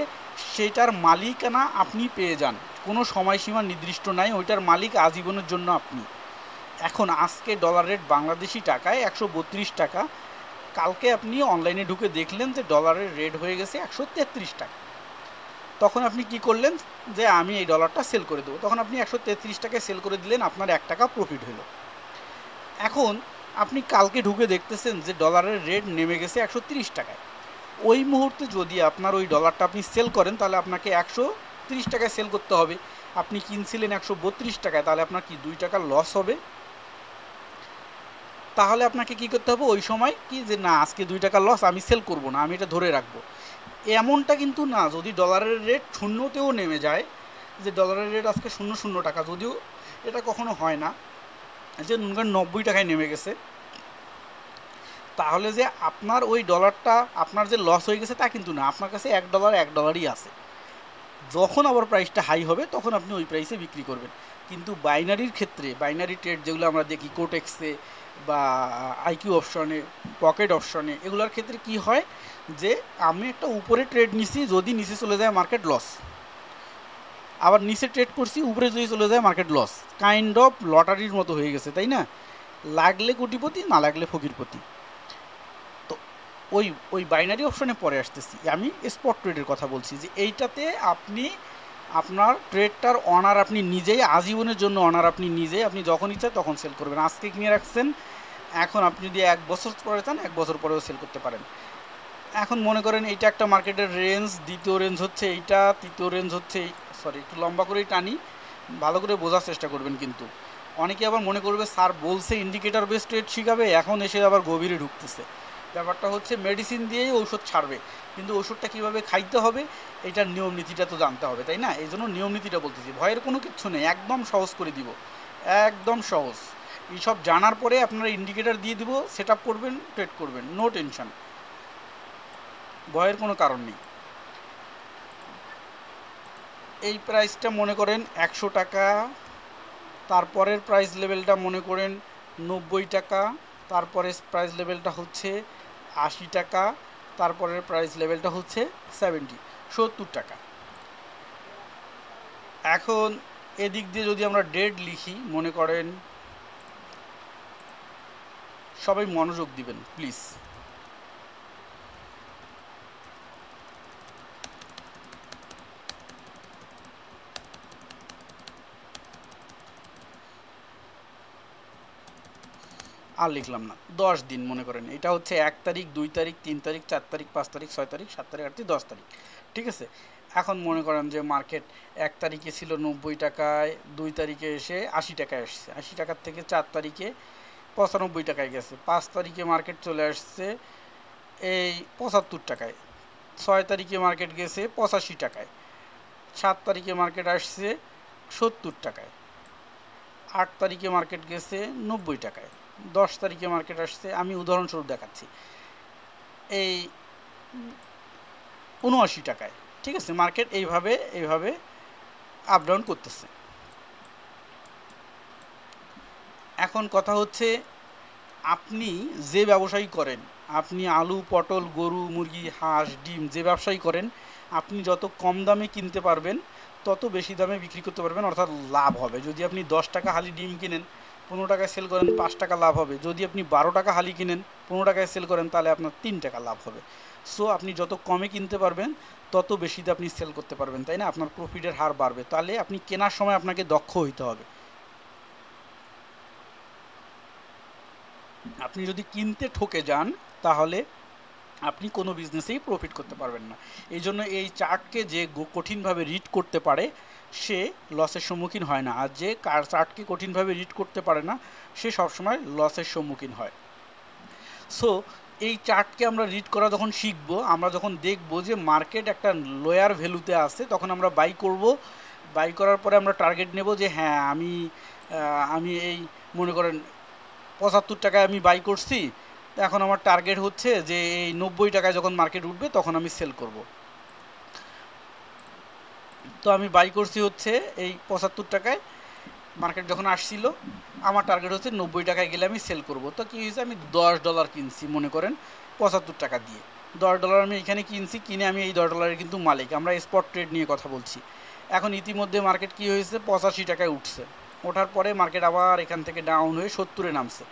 সেটার মালিকানা আপনি পেয়ে যান, কোনো সময়সীমা নির্দিষ্ট নাই, ওইটার মালিক আজীবনের জন্য আপনি। এখন আজকে ডলার রেট বাংলাদেশি টাকায় 132 টাকা, কালকে আপনি অনলাইনে ঢুকে দেখলেন যে ডলারের রেট হয়ে গেছে 133 টাকা, তখন আপনি কি করলেন যে আমি এই ডলারটা সেল করে দেবো, তখন আপনি 133 টাকায় সেল করে দিলেন, আপনার 1 টাকা প্রফিট হলো। এখন আপনি কালকে ঢুকে দেখতেছেন যে ডলারের রেট নেমে গেছে 130 টাকায়, ওই মুহূর্তে যদি আপনার ওই ডলারটা আপনি সেল করেন তাহলে আপনাকে 130 টাকায় সেল করতে হবে। আপনি কিনছিলেন 132 টাকায়, তাহলে আপনার কি 2 টাকা লস হবে? তাহলে আপনাকে কি করতে হবে ওই সময়, কি যে না আজকে 2 টাকা লস, আমি সেল করব না, আমি এটা ধরে রাখবো। এমনটা কিন্তু না, যদি ডলারের রেট শূন্যতেও নেমে যায়, যে ডলারের রেট আজকে 0 টাকা, যদিও এটা কখনো হয় না যে 90 টাকায় নেমে গেছে, তাহলে যে আপনার ওই ডলারটা আপনার যে লস হয়ে গেছে তা কিন্তু না, আপনার কাছে $1 আছে। যখন আবার প্রাইসটা হাই হবে তখন আপনি ওই প্রাইসে বিক্রি করবেন। কিন্তু বাইনারির ক্ষেত্রে, বাইনারি ট্রেড যেগুলো আমরা দেখি কোটেক্সে বা আইকিউ অপশনে, পকেট অপশনে, এগুলোর ক্ষেত্রে কি হয় যে আমি একটা উপরে ট্রেড নিছি, যদি নিচে চলে যায় মার্কেট লস, আবার নিচে ট্রেড করছি উপরে যদি চলে যায় মার্কেট লস, কাইন্ড অফ লটারির মতো হয়ে গেছে, তাই না? লাগলে কোটিপতি, না লাগলে ফকিরপতি। তো ওই ওই বাইনারি অপশনে পরে আসতেছি, আমি স্পট ট্রেডের কথা বলছি, যে এইটাতে আপনি আপনার ট্রেডটার অনার আপনি নিজেই, আজীবনের জন্য অনার আপনি নিজেই, আপনি যখন ইচ্ছা তখন সেল করবেন। আজকে কিনে রাখছেন, এখন আপনি যদি 1 বছর পরে চান 1 বছর পরেও সেল করতে পারেন। এখন মনে করেন এইটা একটা মার্কেটের রেঞ্জ, দ্বিতীয় রেঞ্জ হচ্ছে এইটা, তৃতীয় রেঞ্জ হচ্ছে এই, সরি একটু লম্বা করেই টানি, ভালো করে বোঝার চেষ্টা করবেন। কিন্তু অনেকে আবার মনে করবে স্যার বলছে ইন্ডিকেটর বেস ট্রেড শিখাবে, এখন এসে আবার গভীরে ঢুকতেছে। ব্যাপারটা হচ্ছে মেডিসিন দিয়েই ঔষধ ছাড়বে, কিন্তু ওষুধটা কীভাবে খাইতে হবে এটার নিয়ম নীতিটা তো জানতে হবে, তাই না? এই জন্য নিয়ম নীতিটা বলতেছি, ভয়ের কোনো কিচ্ছু নেই, একদম সহজ করে দিব, একদম সহজ। এইসব জানার পরে আপনারা ইন্ডিকেটর দিয়ে দিব, সেট আপ করবেন, ট্রেড করবেন, নো টেনশন, ভয়ের কোনো কারণ নেই। এই প্রাইসটা মনে করেন 100 টাকা, তারপরের প্রাইস লেভেলটা মনে করেন 90 টাকা, তারপরে প্রাইস লেভেলটা হচ্ছে 80 টাকা, তারপরের প্রাইস লেভেলটা হচ্ছে 70 টাকা। এখন এদিক দিয়ে যদি আমরা ডেট লিখি, মনে করেন, সবাই মনোযোগ দিবেন প্লিজ। আর লিখলাম না, 10 দিন মনে করেন, এটা হচ্ছে 1 তারিখ, 2 তারিখ, 3 তারিখ, 4 তারিখ, 5 তারিখ, 6 তারিখ, 7 তারিখ, 8 তারিখ, 10 তারিখ, ঠিক আছে। এখন মনে করেন যে মার্কেট 1 তারিখে ছিল 90 টাকায়, 2 তারিখে এসে 80 টাকায় আসছে, 80 টাকার থেকে 4 তারিখে 95 টাকায় গেছে, 5 তারিখে মার্কেট চলে আসছে এই 75 টাকায়, 6 তারিখে মার্কেট গেছে 85 টাকায়, 7 তারিখে মার্কেট আসছে 70 টাকায়, 8 তারিখে মার্কেট গেছে 90 টাকায়, 10 তারিখে মার্কেট আসছে, আমি উদাহরণস্বরূপ দেখাচ্ছি, এই 79 টাকায়। ঠিক আছে, মার্কেট এইভাবে আপ ডাউন করতেছে। এখন কথা হচ্ছে, আপনি যে ব্যবসায়ী করেন, আপনি আলু, পটল, গরু, মুরগি, হাঁস, ডিম যে ব্যবসায়ী করেন, আপনি যত কম দামে কিনতে পারবেন তত বেশি দামে বিক্রি করতে পারবেন, অর্থাৎ লাভ হবে। যদি আপনি 10 টাকা হালি ডিম কিনেন, 15 টাকায় সেল করেন, 5 টাকা লাভ হবে। যদি আপনি 12 টাকা হালি কিনেন, 15 টাকায় সেল করেন, তাহলে আপনার 3 টাকা লাভ হবে। সো আপনি যত কমে কিনতে পারবেন তত বেশিতে আপনি সেল করতে পারবেন, তাই না? আপনার প্রফিটের হার বাড়বে। তাহলে আপনি কেনার সময় আপনাকে দক্ষ হইতে হবে। আপনি যদি কিনতে ঠকে যান তাহলে আপনি কোনো বিজনেসেই প্রফিট করতে পারবেন না। এই জন্য এই চার্টকে যে কঠিনভাবে রিড করতে পারে সে লসের সম্মুখীন হয় না, আর যে চার্টকে কঠিনভাবে রিড করতে পারে না সে সবসময় লসের সম্মুখীন হয়। সো এই চার্টকে আমরা রিড করা যখন শিখব, আমরা যখন দেখব যে মার্কেট একটা লোয়ার ভ্যালুতে আছে, তখন আমরা বাই করব। বাই করার পরে আমরা টার্গেট নেব যে হ্যাঁ আমি এই মনে করেন 75 টাকায় আমি বাই করছি, এখন আমার টার্গেট হচ্ছে যে এই 90 টাকায় যখন মার্কেট উঠবে তখন আমি সেল করব। তো আমি বাই করছি হচ্ছে এই 75 টাকায়, মার্কেট যখন আসছিল আমার টার্গেট হচ্ছে 90 টাকায় গেলে আমি সেল করব। তো কী হয়েছে, আমি $10 কিনছি মনে করেন 75 টাকা দিয়ে। $10 আমি এখানে কিনছি, কিনে আমি এই $10 কিন্তু মালিক। আমরা স্পট ট্রেড নিয়ে কথা বলছি। এখন ইতিমধ্যে মার্কেট কী হয়েছে, 85 টাকায় উঠছে। ওঠার পরে মার্কেট আবার এখান থেকে ডাউন হয়ে 70-এ নামছে।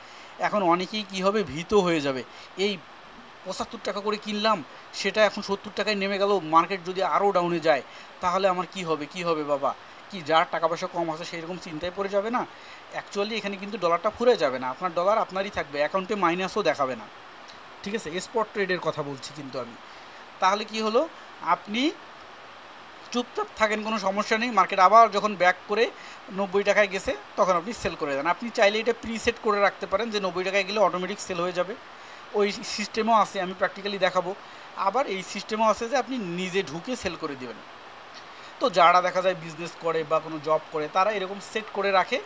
এখন অনেকেই কী হবে, ভীত হয়ে যাবে। এই 75 টাকা করে কিনলাম, সেটা এখন 70 টাকায় নেমে গেল, মার্কেট যদি আরও ডাউনে যায় তাহলে আমার কি হবে বাবা? কি যার টাকা পয়সা কম আছে সেই রকম চিন্তায় পড়ে যাবে না? অ্যাকচুয়ালি এখানে কিন্তু ডলারটা ফুরে যাবে না, আপনার ডলার আপনারই থাকবে, অ্যাকাউন্টে মাইনাসও দেখাবে না। ঠিক আছে, স্পট ট্রেডের কথা বলছি কিন্তু আমি। তাহলে কি হলো, আপনি চুপচাপ থাকেন, কোনো সমস্যা নেই। মার্কেট আবার যখন ব্যাক করে 90 টাকায় গেছে তখন আপনি সেল করে দেন। আপনি চাইলে এটা প্রিসেট করে রাখতে পারেন যে 90 টাকায় গেলে অটোমেটিক সেল হয়ে যাবে। ওই সিস্টেমও আছে, আমি প্র্যাকটিক্যালি দেখাবো। আবার এই সিস্টেমও আছে যে আপনি নিজে ঢুকে সেল করে দেবেন। তো যারা দেখা যায় বিজনেস করে বা কোনো জব করে তারা এরকম সেট করে রাখে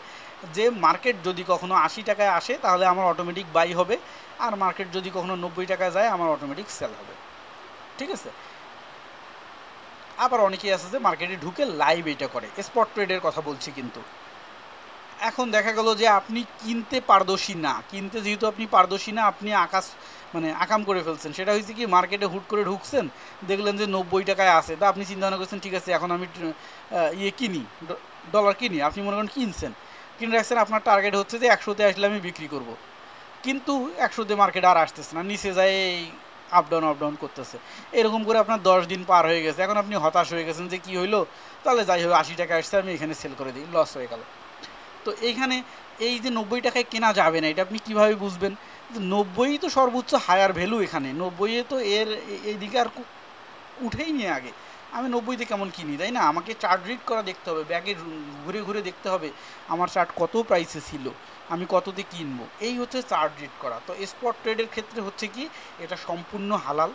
যে মার্কেট যদি কখনো 80 টাকায় আসে তাহলে আমার অটোমেটিক বাই হবে, আর মার্কেট যদি কখনো 90 টাকায় যায় আমার অটোমেটিক সেল হবে। ঠিক আছে, আবার অনেকেই আছে যে মার্কেটে ঢুকে লাইভ এটা করে, স্পট ট্রেডের কথা বলছি কিন্তু। এখন দেখা গেল যে আপনি কিনতে পারদর্শী না, কিনতে যেহেতু আপনি পারদর্শী না, আপনি আকাম করে ফেলছেন। সেটা হয়েছে কি, মার্কেটে হুট করে ঢুকছেন, দেখলেন যে 90 টাকায় আছে, তা আপনি চিন্তা ভাবনা করছেন ঠিক আছে এখন আমি কিনি, ডলার কিনি। আপনি মনে করেন কিনছেন, কিনে রাখছেন, আপনার টার্গেট হচ্ছে যে 100-তে আসলে আমি বিক্রি করব। কিন্তু 100-তে মার্কেট আর আসতেছে না, নিচে যায় আপ ডাউন করতেছে। এরকম করে আপনার 10 দিন পার হয়ে গেছে। এখন আপনি হতাশ হয়ে গেছেন যে কি হইলো, তাহলে যাই হোক 80 টাকা আসছে, আমি এখানে সেল করে দিই, লস হয়ে গেল। তো এইখানে এই যে 90 টাকায় কেনা যাবে না, এটা আপনি কীভাবে বুঝবেন? 90 তো সর্বোচ্চ হায়ার ভ্যালু, এখানে 90-এ তো এইদিকে আর উঠেই নিয়ে আগে। আমি 90-তে কেমন কিনি, তাই না? আমাকে চার্ট রিড করা দেখতে হবে, ব্যাগে ঘুরে ঘুরে দেখতে হবে আমার চার্ট কত প্রাইসে ছিল, আমি কততে কিনবো। এই হচ্ছে চার্ট রিড করা। তো স্পট ট্রেডের ক্ষেত্রে হচ্ছে কি, এটা সম্পূর্ণ হালাল।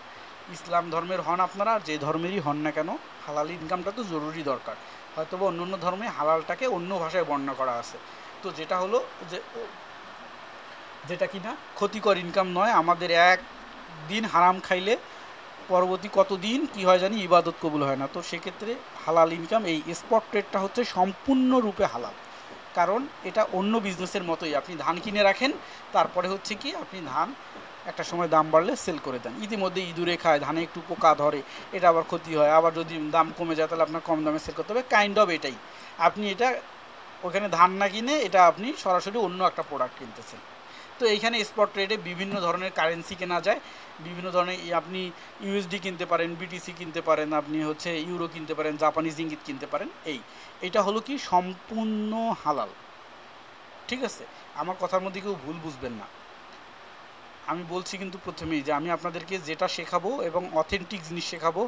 ইসলাম ধর্মের হন আপনারা, আর যে ধর্মেরই হন না কেন, হালাল ইনকামটা তো জরুরি দরকার। হয়তো বা অন্য অন্য ধর্মে হালালটাকে অন্য ভাষায় বর্ণনা করা আছে। তো যেটা হলো যে যেটা কি না ক্ষতিকর ইনকাম নয়, আমাদের এক দিন হারাম খাইলে পরবর্তী কতদিন কি হয় জানি, ইবাদত কবুল হয় না। তো সেক্ষেত্রে হালাল ইনকাম, এই স্পট ট্রেডটা হচ্ছে সম্পূর্ণরূপে হালাল। কারণ এটা অন্য বিজনেসের মতোই, আপনি ধান কিনে রাখেন, তারপরে হচ্ছে কি আপনি ধান একটা সময় দাম বাড়লে সেল করে দেন। ইতিমধ্যে ইঁদুরে খায়, ধানে একটু পোকা ধরে, এটা আবার ক্ষতি হয়। আবার যদি দাম কমে যায় তাহলে আপনার কম দামে সেল করতে হবে, কাইন্ড অফ এটাই। আপনি এটা ওখানে ধান না কিনে এটা আপনি সরাসরি অন্য একটা প্রোডাক্ট কিনতেছেন। তো এইখানে স্পট ট্রেডে বিভিন্ন ধরনের কারেন্সি কেনা যায়, বিভিন্ন ধরনের আপনি ইউএসডি কিনতে পারেন, বিটিসি কিনতে পারেন, আপনি হচ্ছে ইউরো কিনতে পারেন, জাপানিজ ইঙ্গিত কিনতে পারেন। এইটা হলো কি সম্পূর্ণ হালাল। ঠিক আছে, আমার কথার মধ্যে কেউ ভুল বুঝবেন না। আমি বলছি কিন্তু প্রথমেই যে আমি আপনাদেরকে যেটা শেখাবো এবং অথেন্টিক জিনিস শেখাবো,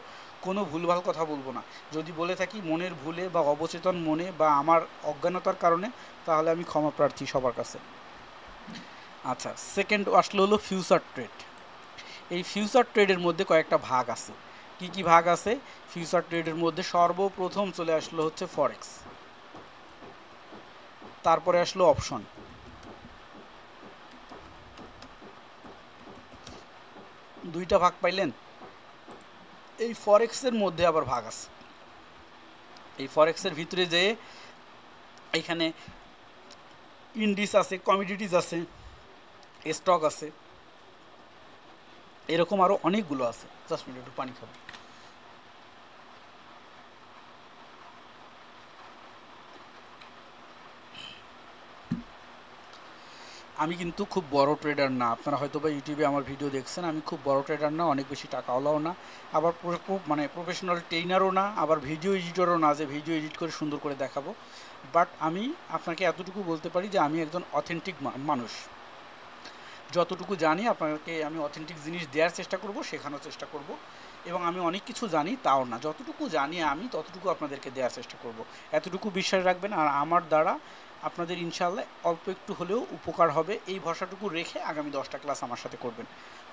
কোনো ভুলভাল কথা বলবো না। যদি বলে থাকি মনের ভুলে বা অবচেতন মনে বা আমার অজ্ঞানতার কারণে, তাহলে আমি ক্ষমা প্রার্থী সবার কাছে। আচ্ছা, সেকেন্ড আসলে হলো ফিউচার ট্রেড। এই ফিউচার ট্রেডের মধ্যে কয়েকটা ভাগ আছে। কি কি ভাগ আছে ফিউচার ট্রেডের মধ্যে? সর্বপ্রথম চলে আসলো হচ্ছে ফরেক্স, তারপরে আসলো অপশন, দুইটা ভাগ পাইলেন। এই ফরেক্সের মধ্যে আবার ভাগ আছে, এই ফরেক্সের ভিতরে যে এইখানে ইন্ডিস আছে, কমিডিটিস আছে, স্টক আছে, এরকম আরও অনেকগুলো আছে। জাস্ট মিনিট, একটু পানি খাবো। আমি কিন্তু খুব বড় ট্রেডার না, আপনারা হয়তো বা ইউটিউবে আমার ভিডিও দেখছেন, আমি খুব বড় ট্রেডার না, অনেক বেশি টাকাওয়ালাও না, আবার মানে প্রফেশনাল ট্রেনারও না, আবার ভিডিও এডিটরও না যে ভিডিও এডিট করে সুন্দর করে দেখাবো। বাট আমি আপনাকে এতটুকু বলতে পারি যে আমি একজন অথেন্টিক মানুষ, যতটুকু জানি আপনাকে আমি অথেন্টিক জিনিস দেওয়ার চেষ্টা করব, শেখানোর চেষ্টা করব। এবং আমি অনেক কিছু জানি তাও না, যতটুকু জানি আমি ততটুকু আপনাদেরকে দেওয়ার চেষ্টা করব। এতটুকু বিশ্বাস রাখবেন, আর আমার দ্বারা আপনাদের ইনশাআল্লাহ অল্প একটু হলেও উপকার হবে, এই ভরসাটুকু রেখে আগামী 10টা ক্লাস আমার সাথে করবেন।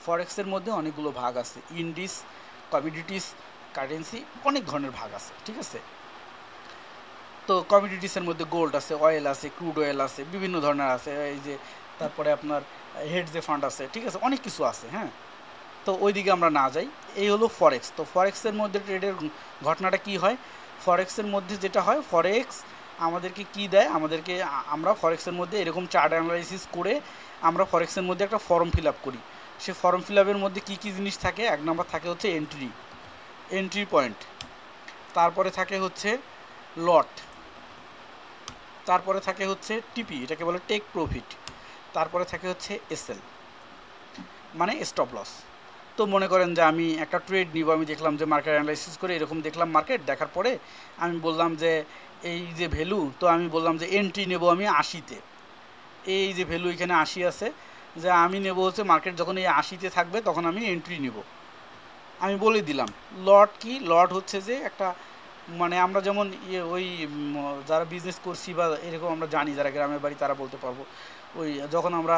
ফরেক্সের মধ্যে অনেকগুলো ভাগ আছে, ইন্ডিস, কমিডিটিস, কারেন্সি, অনেক ধরনের ভাগ আছে, ঠিক আছে। তো কমিডিটিসের মধ্যে গোল্ড আছে, অয়েল আছে, ক্রুড অয়েল আছে, বিভিন্ন ধরনের আছে, এই যে তারপরে আপনার হেড যে ফান্ড আছে, ঠিক আছে, অনেক কিছু আছে। হ্যাঁ, তো ওই দিকে আমরা না যাই, এই হলো ফরেক্স। তো ফরেক্সের মধ্যে ট্রেডের ঘটনাটা কি হয়? ফরেক্সের মধ্যে যেটা হয়, ফরেক্স আমাদেরকে কি দেয়, আমাদেরকে আমরা ফরেক্সের মধ্যে এরকম চার্ট অ্যানালাইসিস করে আমরা ফরেক্সের মধ্যে একটা ফর্ম ফিল আপ করি। সে ফর্ম ফিল আপের মধ্যে কী কী জিনিস থাকে? এক নম্বর থাকে হচ্ছে এন্ট্রি পয়েন্ট, তারপরে থাকে হচ্ছে লট, তারপরে থাকে হচ্ছে টিপি, এটাকে বলে টেক প্রফিট, তারপরে থাকে হচ্ছে এসএল মানে স্টপ লস। তো মনে করেন যে আমি একটা ট্রেড নিব, আমি দেখলাম যে মার্কেট অ্যানালাইসিস করে এরকম দেখলাম মার্কেট, দেখার পরে আমি বললাম যে এই যে ভ্যালু, তো আমি বললাম যে এন্ট্রি নেব আমি 80-তে, এই যে ভ্যালু এখানে 80 আছে, যে আমি নেব হচ্ছে মার্কেট যখন এই 80-তে থাকবে তখন আমি এন্ট্রি নেব। আমি বলে দিলাম লট কি, লট হচ্ছে যে একটা, মানে আমরা যেমন ওই যারা বিজনেস করছি বা এরকম আমরা জানি, যারা গ্রামের বাড়ি তারা বলতে পারবো, ওই যখন আমরা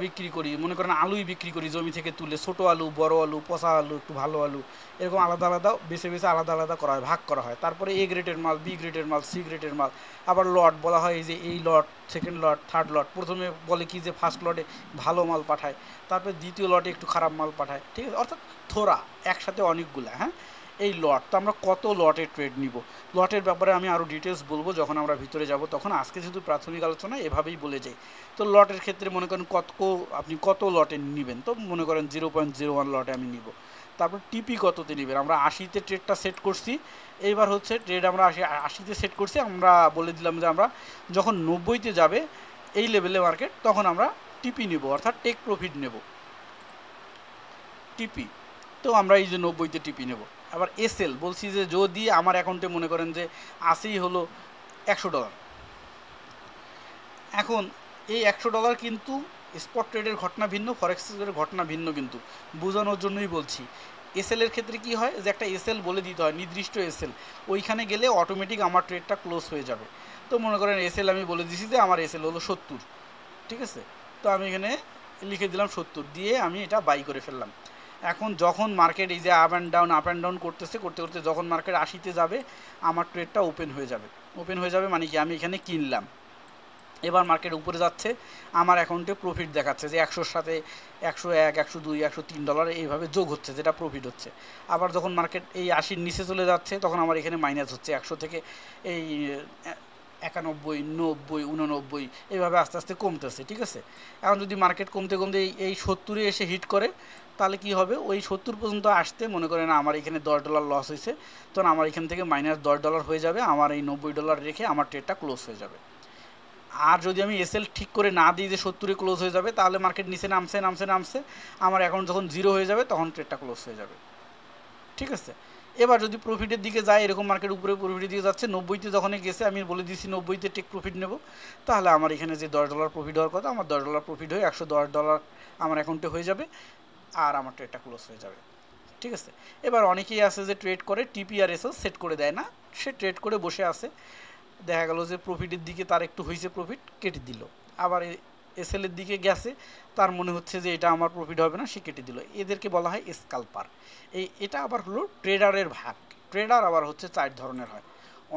বিক্রি করি, মনে করেন আলুই বিক্রি করি জমি থেকে তুলে, ছোটো আলু, বড় আলু, পচা আলু, একটু ভালো আলু, এরকম আলাদা আলাদা বেছে বেছে আলাদা আলাদা করা হয়, ভাগ করা হয়। তারপরে এ গ্রেডের মাল, বি গ্রেডের মাল, সি গ্রেডের মাল, আবার লট বলা হয়, এই যে এই লট, সেকেন্ড লট, থার্ড লট। প্রথমে বলে কি যে ফার্স্ট লটে ভালো মাল পাঠায়, তারপরে দ্বিতীয় লটে একটু খারাপ মাল পাঠায়, ঠিক আছে, অর্থাৎ থোড়া একসাথে অনেকগুলা। হ্যাঁ, এই লট, তো আমরা কত লটের ট্রেড নিব, লটের ব্যাপারে আমি আরও ডিটেলস বলবো যখন আমরা ভিতরে যাব তখন, আজকে যেহেতু প্রাথমিক আলোচনা এভাবেই বলে যাই। তো লটের ক্ষেত্রে মনে করেন আপনি কত লটে নেবেন, তো মনে করেন 0.01 লটে আমি নিব। তারপর টিপি কততে নেবেন, আমরা 80-তে ট্রেডটা সেট করছি, এইবার হচ্ছে ট্রেড আমরা 80-তে সেট করছি, আমরা বলে দিলাম যে আমরা যখন 90-তে যাবে এই লেভেলে মার্কেট, তখন আমরা টিপি নেব, অর্থাৎ টেক প্রফিট নেব, টিপি। তো আমরা এই যে 90-তে টিপি নেব। আবার এসএল বলছি যে যদি আমার অ্যাকাউন্টে মনে করেন যে আসেই হলো $100, এখন এই $100 কিন্তু স্পট ট্রেডের ঘটনা ভিন্ন, ফরেক্স ট্রেডের ঘটনা ভিন্ন, কিন্তু বোঝানোর জন্যই বলছি। এসএলের ক্ষেত্রে কি হয় যে একটা এসএল বলে দিতে হয়, নির্দিষ্ট এসএল, ওইখানে গেলে অটোমেটিক আমার ট্রেডটা ক্লোজ হয়ে যাবে। তো মনে করেন এসএল আমি বলে দিছি যে আমার এসএল হলো 70, ঠিক আছে, তো আমি এখানে লিখে দিলাম 70, দিয়ে আমি এটা বাই করে ফেললাম। এখন যখন মার্কেট এই যে আপ অ্যান্ড ডাউন করতেছে, করতে করতে যখন মার্কেট 80-তে যাবে আমার ট্রেডটা ওপেন হয়ে যাবে। ওপেন হয়ে যাবে মানে কি, আমি এখানে কিনলাম, এবার মার্কেট উপরে যাচ্ছে, আমার অ্যাকাউন্টে প্রফিট দেখাচ্ছে যে 100-র সাথে 101, 102, $103 এইভাবে যোগ হচ্ছে, যেটা প্রফিট হচ্ছে। আবার যখন মার্কেট এই 80-র নিচে চলে যাচ্ছে তখন আমার এখানে মাইনাস হচ্ছে, 100 থেকে এই 91, 90, 89 এইভাবে আস্তে আস্তে কমতেছে, ঠিক আছে। এখন যদি মার্কেট কমতে কমতে এই 70-এ এসে হিট করে, তাহলে কি হবে, ওই 70 পর্যন্ত আসতে মনে করেন আমার এখানে $10 লস হয়েছে, তখন আমার এখান থেকে -$10 হয়ে যাবে, আমার এই $90 রেখে আমার ট্রেডটা ক্লোজ হয়ে যাবে। আর যদি আমি এসএল ঠিক করে না দিই যে 70-এ ক্লোজ হয়ে যাবে, তাহলে মার্কেট নিচে নামছে নামছে নামছে, আমার অ্যাকাউন্ট যখন 0 হয়ে যাবে তখন ট্রেডটা ক্লোজ হয়ে যাবে, ঠিক আছে। এবার যদি প্রফিটের দিকে যায়, এরকম মার্কেট উপরে প্রফিটের দিকে যাচ্ছে, 90-তে যখনই গেছে আমি বলে দিয়েছি 90-তে টেক প্রফিট নেব, তাহলে আমার এখানে যে $10 প্রফিট হওয়ার কথা, আমার $10 প্রফিট হয়ে $110 আমার অ্যাকাউন্টে হয়ে যাবে, আর আমার ট্রেডটা ক্লোজ হয়ে যাবে, ঠিক আছে। এবার অনেকেই আছে যে ট্রেড করে টিপি আর এসএল সেট করে দেয় না, সে ট্রেড করে বসে আছে, দেখা গেল যে প্রফিটের দিকে তার একটু হয়েছে, প্রফিট কেটে দিল, আবার এসএল এর দিকে গেছে, তার মনে হচ্ছে যে এটা আমার প্রফিট হবে না, সে কেটে দিল। এদেরকে বলা হয় স্কাল্পার। এটা আবার হলো ট্রেডারের ভাগ। ট্রেডার আবার হচ্ছে 4 ধরনের হয়।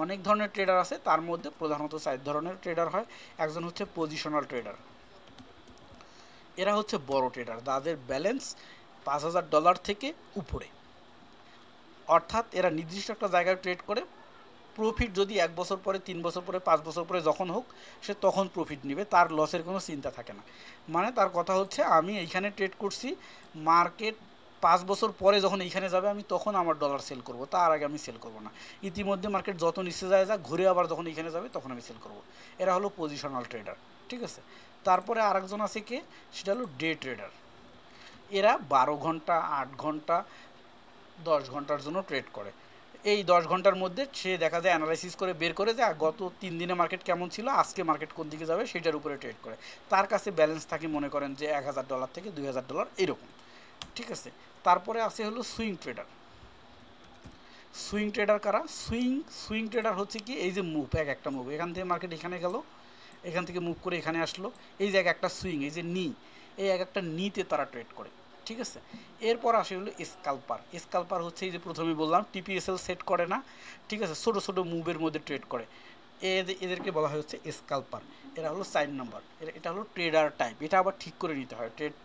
অনেক ধরনের ট্রেডার আছে, তার মধ্যে প্রধানত 4 ধরনের ট্রেডার হয়। একজন হচ্ছে পজিশনাল ট্রেডার। এরা হচ্ছে বড় ট্রেডার, যাদের ব্যালেন্স $5,000 থেকে উপরে। অর্থাৎ এরা নির্দিষ্ট একটা জায়গায় ট্রেড করে, প্রফিট যদি 1 বছর পরে, 3 বছর পরে, 5 বছর পরে যখন হোক, সে তখন প্রফিট নেবে, তার লসের কোনো চিন্তা থাকে না। মানে তার কথা হচ্ছে, আমি এইখানে ট্রেড করছি, মার্কেট 5 বছর পরে যখন এইখানে যাবে, আমি তখন আমার ডলার সেল করব, তার আগে আমি সেল করব না। ইতিমধ্যে মার্কেট যত নিচে যায় যা, ঘুরে আবার যখন এইখানে যাবে তখন আমি সেল করব। এরা হলো পজিশনাল ট্রেডার, ঠিক আছে। তারপরে আরেকজন আছে কে, সেটা হলো ডে ট্রেডার। এরা 12 ঘন্টা, 8 ঘন্টা, 10 ঘন্টার জন্য ট্রেড করে। এই 10 ঘন্টার মধ্যে সে দেখা যায় অ্যানালাইসিস করে বের করে যে গত 3 দিনে মার্কেট কেমন ছিল, আজকে মার্কেট কোন দিকে যাবে, সেটার উপরে ট্রেড করে। তার কাছে ব্যালেন্স থাকে মনে করেন যে $1,000 থেকে $2,000 এরকম, ঠিক আছে। তারপরে আছে হলো সুইং ট্রেডার। সুইং ট্রেডার কারা? সুইং ট্রেডার হচ্ছে কি, এই যে মুভ, একটা মুভ, এখান থেকে মার্কেট এখানে গেল, এখান থেকে মুভ করে এখানে আসলো, এই যে একটা সুইং, এই যে নি, এই একটা নিতে তারা ট্রেড করে, ঠিক আছে। এরপর আসে হলো স্কাল্পার। স্কাল্পার হচ্ছে এই যে প্রথমে বললাম টিপিএসএল সেট করে না, ঠিক আছে, ছোটো ছোটো মুভের মধ্যে ট্রেড করে, এদেরকে বলা হয় হচ্ছে স্কাল্পার। এরা হলো 4 নাম্বার। এটা হলো ট্রেডার টাইপ। এটা আবার ঠিক করে নিতে হয়, ট্রেড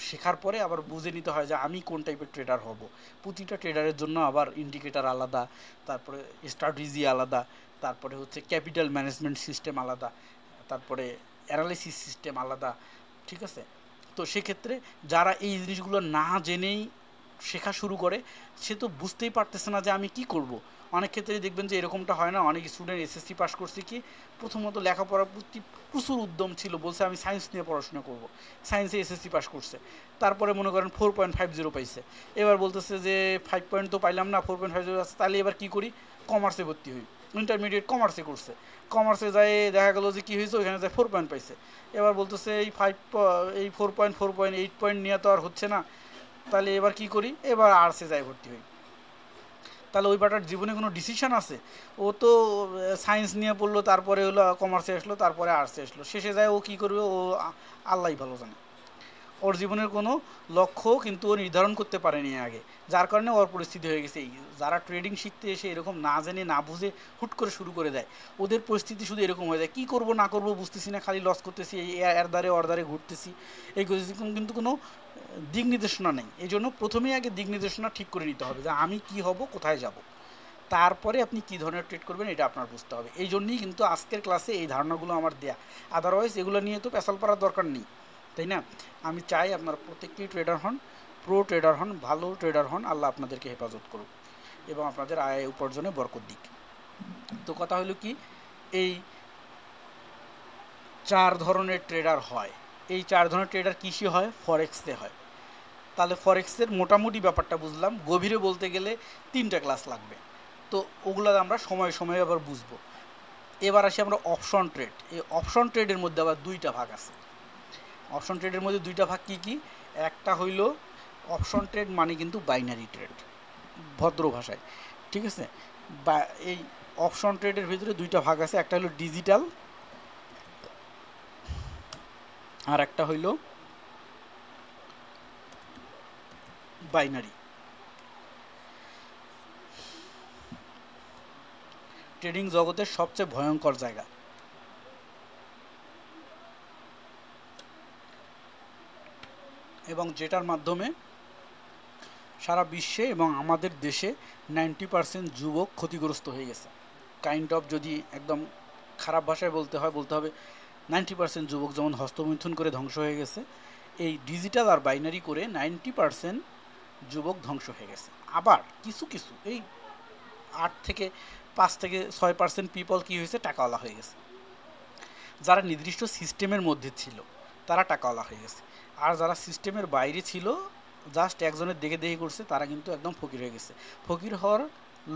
শেখার পরে আবার বুঝে নিতে হয় যে আমি কোন টাইপের ট্রেডার হব। প্রতিটা ট্রেডারের জন্য আবার ইন্ডিকেটার আলাদা, তারপরে স্ট্র্যাটেজি আলাদা, তারপরে হচ্ছে ক্যাপিটাল ম্যানেজমেন্ট সিস্টেম আলাদা, তারপরে অ্যানালিসিস সিস্টেম আলাদা, ঠিক আছে। তো সেক্ষেত্রে যারা এই জিনিসগুলো না জেনেই শেখা শুরু করে, সে তো বুঝতেই পারতেছে না যে আমি কি করব। অনেক ক্ষেত্রেই দেখবেন যে এরকমটা হয় না, অনেক স্টুডেন্ট এসএসসি পাস করছে কি, প্রথমত লেখাপড়ার প্রতি প্রচুর উদ্যম ছিল, বলছে আমি সায়েন্স নিয়ে পড়াশোনা করব, সায়েন্সে এসএসসি পাস করছে, তারপরে মনে করেন 4.50 পাইছে, এবার বলতেছে যে 5 পয়েন্ট তো পাইলাম না, 4.50 আছে, তাহলে এবার কী করি, কমার্সে ভর্তি হই। ইন্টারমিডিয়েট কমার্সে করছে, কমার্সে যায় দেখা গেলো যে কী হয়েছে, ওইখানে যায় 4 পয়েন্ট পাইছে, এবার বলতেছে এই 4.8 পয়েন্ট নিয়ে তো আর হচ্ছে না, তাহলে এবার কি করি, এবার আর্টসে যাই ভর্তি হই। তাহলে ওই বাটার জীবনে কোনো ডিসিশন আছে? ও তো সায়েন্স নিয়ে পড়লো, তারপরে হলো কমার্সে আসলো, তারপরে আর্টসে আসলো, শেষে যায় ও কী করবে, ও আল্লাহই ভালো জানে। ওর জীবনের কোনো লক্ষ্য কিন্তু ও নির্ধারণ করতে পারেনি আগে, যার কারণে ওর পরিস্থিতি হয়ে গেছে এই। যারা ট্রেডিং শিখতে এসে এরকম না জেনে না বুঝে হুট করে শুরু করে দেয়, ওদের পরিস্থিতি শুধু এরকম হয়ে যায়, কী করবো না করবো বুঝতেছি না, খালি লস করতেছি, এর দ্বারে ওর দ্বারে ঘুরতেছি, এই করতেছি, কিন্তু কোনো দিক নির্দেশনা নেই। এই জন্য প্রথমেই আগে দিক নির্দেশনা ঠিক করে নিতে হবে যে আমি কি হব, কোথায় যাব, তারপরে আপনি কী ধরনের ট্রেড করবেন এটা আপনার বুঝতে হবে। এই জন্যই কিন্তু আজকের ক্লাসে এই ধারণাগুলো আমার দেয়া, আদারওয়াইজ এগুলো নিয়ে তো পেশাল পাড়ার দরকার নেই, তাই না? আমি চাই আপনারা প্রত্যেককেই ট্রেডার হন, প্রো ট্রেডার হন, ভালো ট্রেডার হন, আল্লাহ আপনাদেরকে হেফাজত করুক এবং আপনাদের আয় উপার্জনে বরকত দিক। তো কথা হলো কি, এই 4 ধরনের ট্রেডার হয়। এই 4 ধরনের ট্রেডার কিসে হয়? ফরেক্সে হয়। তাহলে ফরেক্সের মোটামুটি ব্যাপারটা বুঝলাম, গভীরে বলতে গেলে 3টা ক্লাস লাগবে, তো ওগুলো আমরা সময়ে সময়ে আবার বুঝবো। এবার আসি আমরা অপশন ট্রেড। এই অপশন ট্রেডের মধ্যে আবার 2টা ভাগ আছে। অপশন ট্রেডের মধ্যে 2টা ভাগ কী কী? একটা হইল অপশন ট্রেড মানে কিন্তু বাইনারি ট্রেড, ভদ্র ভাষায়, ঠিক আছে। বা এই অপশন ট্রেডের ভিতরে 2টা ভাগ আছে, একটা হলো ডিজিটাল আর একটা হইল বাইনারি। ট্রেডিং জগতের সবচেয়ে ভয়ঙ্কর জায়গা, এবং যেটার মাধ্যমে সারা বিশ্বে এবং আমাদের দেশে 90% যুবক ক্ষতিগ্রস্ত হয়ে গেছে। কাইন্ড অফ যদি একদম খারাপ ভাষায় বলতে হবে 90% যুবক যেমন হস্তমৈথুন করে ধ্বংস হয়ে গেছে, এই ডিজিটাল আর বাইনারি করে 90% যুবক ধ্বংস হয়ে গেছে। আবার কিছু এই 5 থেকে 6% পিপল কী হয়েছে, টাকাওয়ালা হয়ে গেছে। যারা নির্দিষ্ট সিস্টেমের মধ্যে ছিল তারা টাকাওয়ালা হয়ে গেছে, আর যারা সিস্টেমের বাইরে ছিল, জাস্ট একজনের দেখে করছে, তারা কিন্তু একদম ফকির হয়ে গেছে। ফকির হওয়ার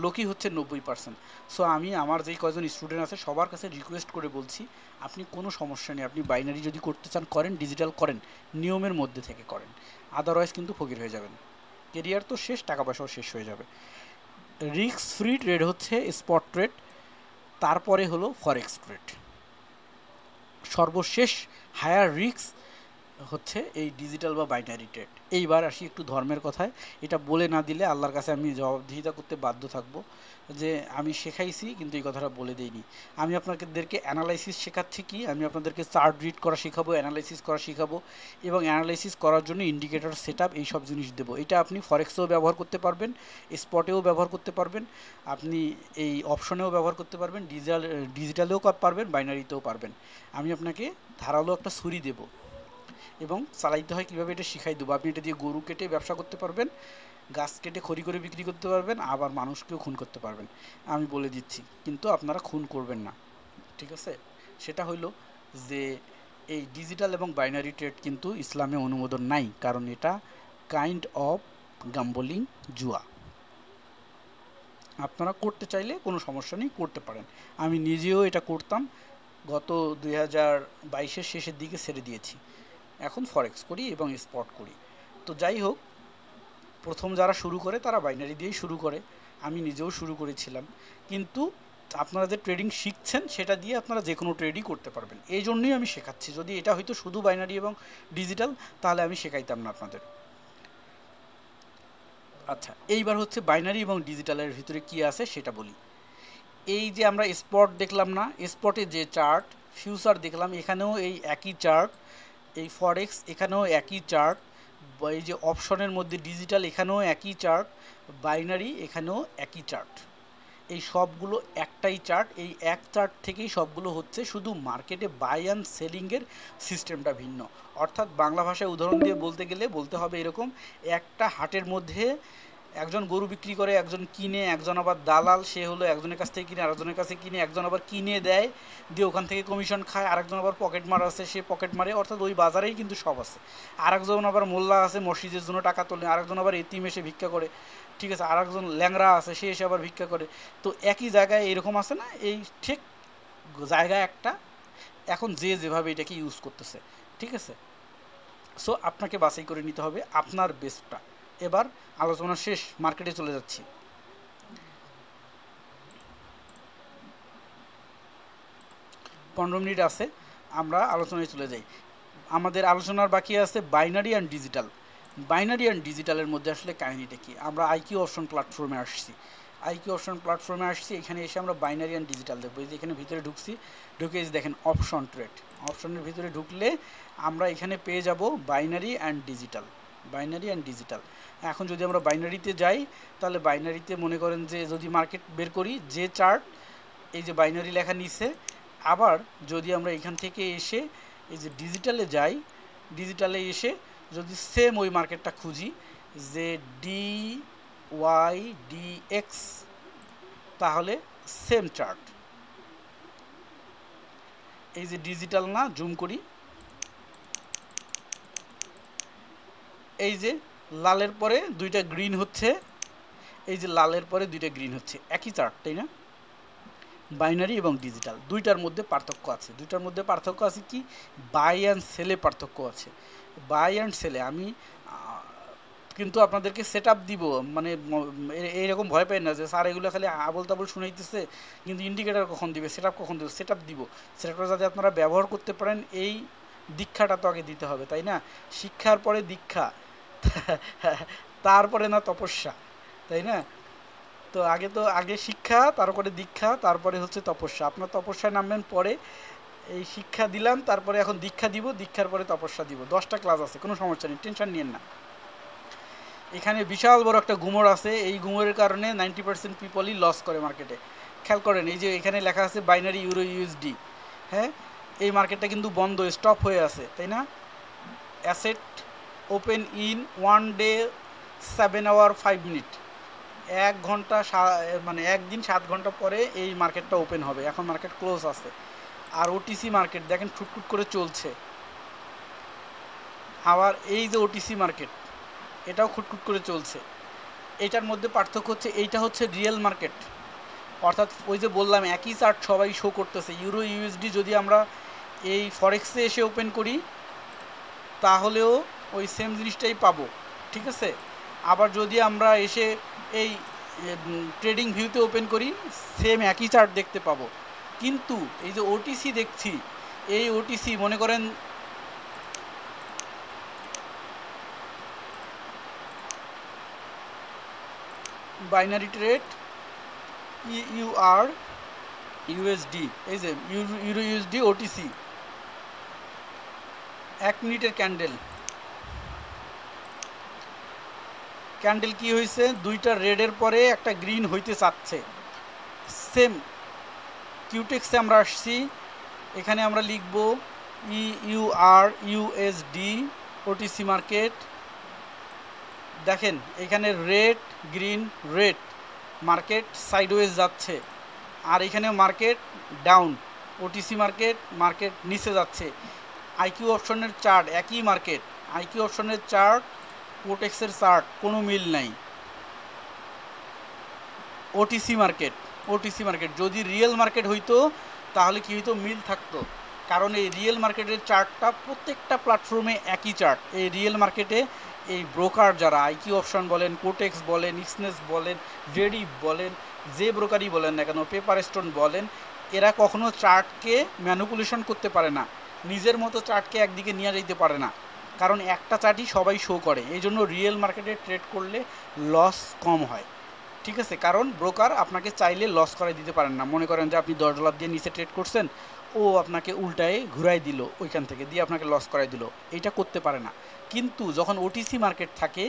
লোকই হচ্ছে 90%। সো আমি আমার যেই কয়জন স্টুডেন্ট আছে সবার কাছে রিকোয়েস্ট করে বলছি, আপনি কোনো সমস্যা নেই, আপনি বাইনারি যদি করতে চান করেন, ডিজিটাল করেন, নিয়মের মধ্যে থেকে করেন, আদারওয়াইজ কিন্তু ফকির হয়ে যাবেন, কেরিয়ার তো শেষ, টাকা পয়সাও শেষ হয়ে যাবে। রিস্ক ফ্রি ট্রেড হচ্ছে স্পট ট্রেড, তারপরে হলো ফরেক্স ট্রেড। সর্বশেষ হায়ার রিস্ক হচ্ছে এই ডিজিটাল বা বাইনারি ট্রেড। এইবার আসি একটু ধর্মের কথায়। এটা বলে না দিলে আল্লাহর কাছে আমি জবাবদিহিতা করতে বাধ্য থাকব যে আমি শেখাইছি কিন্তু এই কথাটা বলে দেইনি। আমি আপনাদেরকে অ্যানালাইসিস শেখাচ্ছি কি, আমি আপনাদেরকে চার্ট রিড করা শেখাবো, অ্যানালাইসিস করা শেখাবো এবং অ্যানালাইসিস করার জন্য ইন্ডিকেটর সেট আপ এইসব জিনিস দেবো। এটা আপনি ফরেক্সেও ব্যবহার করতে পারবেন, স্পটেও ব্যবহার করতে পারবেন, আপনি এই অপশনেও ব্যবহার করতে পারবেন, ডিজিটালেও পারবেন, বাইনারিতেও পারবেন। আমি আপনাকে ধারালো একটা ছুরি দেবো এবং চালাইতে হয় কীভাবে এটা শিখাই দেবো। আপনি এটা দিয়ে গরু কেটে ব্যবসা করতে পারবেন, গাছ কেটে খড়ি করে বিক্রি করতে পারবেন, আবার মানুষকেও খুন করতে পারবেন। আমি বলে দিচ্ছি, কিন্তু আপনারা খুন করবেন না, ঠিক আছে? সেটা হইলো যে এই ডিজিটাল এবং বাইনারি ট্রেড কিন্তু ইসলামে অনুমোদন নাই, কারণ এটা কাইন্ড অফ গ্যাম্বলিং, জুয়া। আপনারা করতে চাইলে কোনো সমস্যা নেই, করতে পারেন। আমি নিজেও এটা করতাম, গত 2022-এর শেষের দিকে ছেড়ে দিয়েছি। এখন ফরেক্স করি এবং স্পট করি। তো যাই হোক, প্রথম যারা শুরু করে তারা বাইনারি দিয়েই শুরু করে, আমি নিজেও শুরু করেছিলাম। কিন্তু আপনারা যে ট্রেডিং শিখছেন সেটা দিয়ে আপনারা যে কোনো ট্রেডই করতে পারবেন, এই জন্যই আমি শেখাচ্ছি। যদি এটা হয়তো শুধু বাইনারি এবং ডিজিটাল, তাহলে আমি শেখাইতাম না আপনাদের। আচ্ছা, এইবার হচ্ছে বাইনারি এবং ডিজিটালের ভিতরে কি আছে সেটা বলি। এই যে আমরা স্পট দেখলাম না, স্পটে যে চার্ট, ফিউচার দেখলাম, এখানেও এই একই চার্ট, এই ফরেক্স এখানেও একই চার্ট, এই যে অপশনের মধ্যে ডিজিটাল এখানেও একই চার্ট, বাইনারি এখানেও একই চার্ট। এই সবগুলো একটাই চার্ট, এই এক চার্ট থেকেই সবগুলো হচ্ছে, শুধু মার্কেটে বাই অ্যান্ড সেলিংয়ের সিস্টেমটা ভিন্ন। অর্থাৎ বাংলা ভাষায় উদাহরণ দিয়ে বলতে গেলে বলতে হবে এরকম, একটা হাটের মধ্যে একজন গরু বিক্রি করে, একজন কিনে, একজন আবার দালাল, সে হলো একজনের কাছ থেকে কিনে আরেকজনের কাছে কিনে, একজন আবার কিনে দেয়, দিয়ে ওখান থেকে কমিশন খায়, আরেকজন আবার পকেট মার আছে, সে পকেট মারে। অর্থাৎ ওই বাজারেই কিন্তু সব আছে। আরেকজন আবার মোল্লা আছে, মসজিদের জন্য টাকা তোলে, আরেকজন আবার এতিম এসে ভিক্ষা করে, ঠিক আছে, আরেকজন ল্যাংরা আছে, সে এসে আবার ভিক্ষা করে। তো একই জায়গায় এরকম আছে না, এই ঠিক জায়গা একটা, এখন যে যেভাবে এটাকে ইউজ করতেছে, ঠিক আছে? সো আপনাকে বাছাই করে নিতে হবে আপনার বেস্টটা। এবার আলোচনা শেষ, মার্কেটে চলে যাচ্ছি। 15 মিনিট আছে, আমরা আলোচনায় চলে যাই। আমাদের আলোচনার বাকি আছে binary and digital. Binary and ডিজিটালের মধ্যে আসলে কাহিনিটা কি? আমরা আইকিউ অপশন প্ল্যাটফর্মে আসছি, এখানে এসে আমরা বাইনারি অ্যান্ড ডিজিটাল দেখবো। এই যে এখানে ভিতরে ঢুকছি, ঢুকে দেখেন অপশন ট্রেড, অপশনের ভিতরে ঢুকলে আমরা এখানে পেয়ে যাব বাইনারি অ্যান্ড ডিজিটাল। এখন যদি আমরা বাইনারিতে যাই, তাহলে বাইনারিতে মনে করেন যে যদি মার্কেট বের করি, যে চার্ট, এই যে বাইনারি লেখা নিচে, আবার যদি আমরা এখান থেকে এসে এই যে ডিজিটালে যাই, ডিজিটালে এসে যদি সেম ওই মার্কেটটা খুঁজি, যে DYDX, তাহলে সেম চার্ট। এই যে ডিজিটাল না, জুম করি, এই যে লালের পরে দুইটা গ্রিন হচ্ছে, এই যে লালের পরে দুইটা গ্রিন হচ্ছে, একই চার্ট, তাই না? বাইনারি এবং ডিজিটাল দুইটার মধ্যে পার্থক্য আছে। কি? বাই অ্যান্ড সেলে পার্থক্য আছে। বাই অ্যান্ড সেলে আমি কিন্তু আপনাদেরকে সেট আপ দিব, মানে এইরকম ভয় পাই না যে স্যার এগুলো খালি আবল তাবল শুনাইতেছে, কিন্তু ইন্ডিকেটার কখন দিবে, সেট আপ কখন দেবে? সেট আপ দিব। সেট আপটা যাতে আপনারা ব্যবহার করতে পারেন, এই দীক্ষাটা তো আগে দিতে হবে, তাই না? শিক্ষার পরে দীক্ষা, তারপরে না তপস্যা, তাই না? তো আগে শিক্ষা, তারপরে দীক্ষা, তারপরে হচ্ছে তপস্যা। আপনার তপস্যায় নামবেন পরে, এই শিক্ষা দিলাম, তারপরে এখন দীক্ষা দিব, দীক্ষার পরে তপস্যা দিব। 10টা ক্লাস আছে, কোনো সমস্যা নেই, টেনশন নিয়েন না। এখানে বিশাল বড় একটা গুমর আছে, এই গুমরের কারণে 90% পিপলই লস করে মার্কেটে। খেয়াল করেন, এই যে এখানে লেখা আছে বাইনারি ইউরো ইউএসডি, হ্যাঁ, এই মার্কেটটা কিন্তু বন্ধ, স্টপ হয়ে আছে, তাই না? Asset open in 1 day 7 hour 5 minute, 1 ঘন্টা মানে একদিন 7 ঘন্টা পরে এই মার্কেটটা ওপেন হবে। এখন মার্কেট ক্লোজ আছে। আর ওটিসি মার্কেট দেখেন ফুটফুট করে চলছে। আবার এই যে ওটিসি মার্কেট, এটাও খুটখুট করে চলছে। এটার মধ্যে পার্থক্য হচ্ছে, এইটা হচ্ছে রিয়েল মার্কেট, অর্থাৎ ওই যে বললাম একই চার্ট সবাই শো করতেছে। ইউরো ইউএসডি যদি আমরা এই ফরেক্সে এসে ওপেন করি, তাহলেও ওই সেম জিনিসটাই পাবো, ঠিক আছে? আবার যদি আমরা এসে এই ট্রেডিং ভিউতে ওপেন করি, সেম একই চার্ট দেখতে পাবো। কিন্তু এই যে ওটিসি দেখছি, এই ওটিসি মনে করেন বাইনারি ট্রেড ইউআর ইউএসডি, এই যে ইউরো ইউএসডি ওটিসি 1 মিনিটের ক্যান্ডেল কি হয়েছে, দুইটা রেডের পরে একটা গ্রিন হইতে চাচ্ছে। সেম কিউটেক্সে আমরা আসছি, এখানে আমরা লিখব ইউআর ইউএসডি ওটিসি মার্কেট। দেখেন এখানে red green red, market sideways যাচ্ছে, আর এখানে মার্কেট ডাউন, ওটিসি মার্কেট নিচে যাচ্ছে। আইকিউ অপশনের চার্ট একই মার্কেট, আইকিউ অপশনের চার্ট কোটেক্সের চার্ট কোনো মিল নাই। ওটিসি মার্কেট যদি রিয়েল মার্কেট হইতো তাহলে কি হইতো, মিল থাকতো, কারণ এই রিয়েল মার্কেটের চার্টটা প্রত্যেকটা প্ল্যাটফর্মে একই চার্ট। এই রিয়েল মার্কেটে এই ব্রোকার যারা আইকিউ অপশন বলেন, কোটেক্স বলেন, এক্সনেস বলেন, জেডি বলেন, যে ব্রোকারই বলেন না কেন, পেপার স্টোন বলেন, এরা কখনো চার্টকে ম্যানিপুলেশন করতে পারে না, নিজের মতো চার্টকে একদিকে নিয়ে যেতে পারে না, কারণ একটা চার্টই সবাই শো করে। এই জন্য রিয়েল মার্কেটে ট্রেড করলে লস কম হয়, ঠিক আছে, কারণ ব্রোকার আপনাকে চাইলে লস করাই দিতে পারেন না। মনে করেন যে আপনি $10 দিয়ে নিচে ট্রেড করছেন, ও আপনাকে উল্টায় ঘুরাই দিল, ওইখান থেকে দিয়ে আপনাকে লস করাই দিল, এইটা করতে পারে না। কিন্তু যখন ওটিসি মার্কেট থাকে,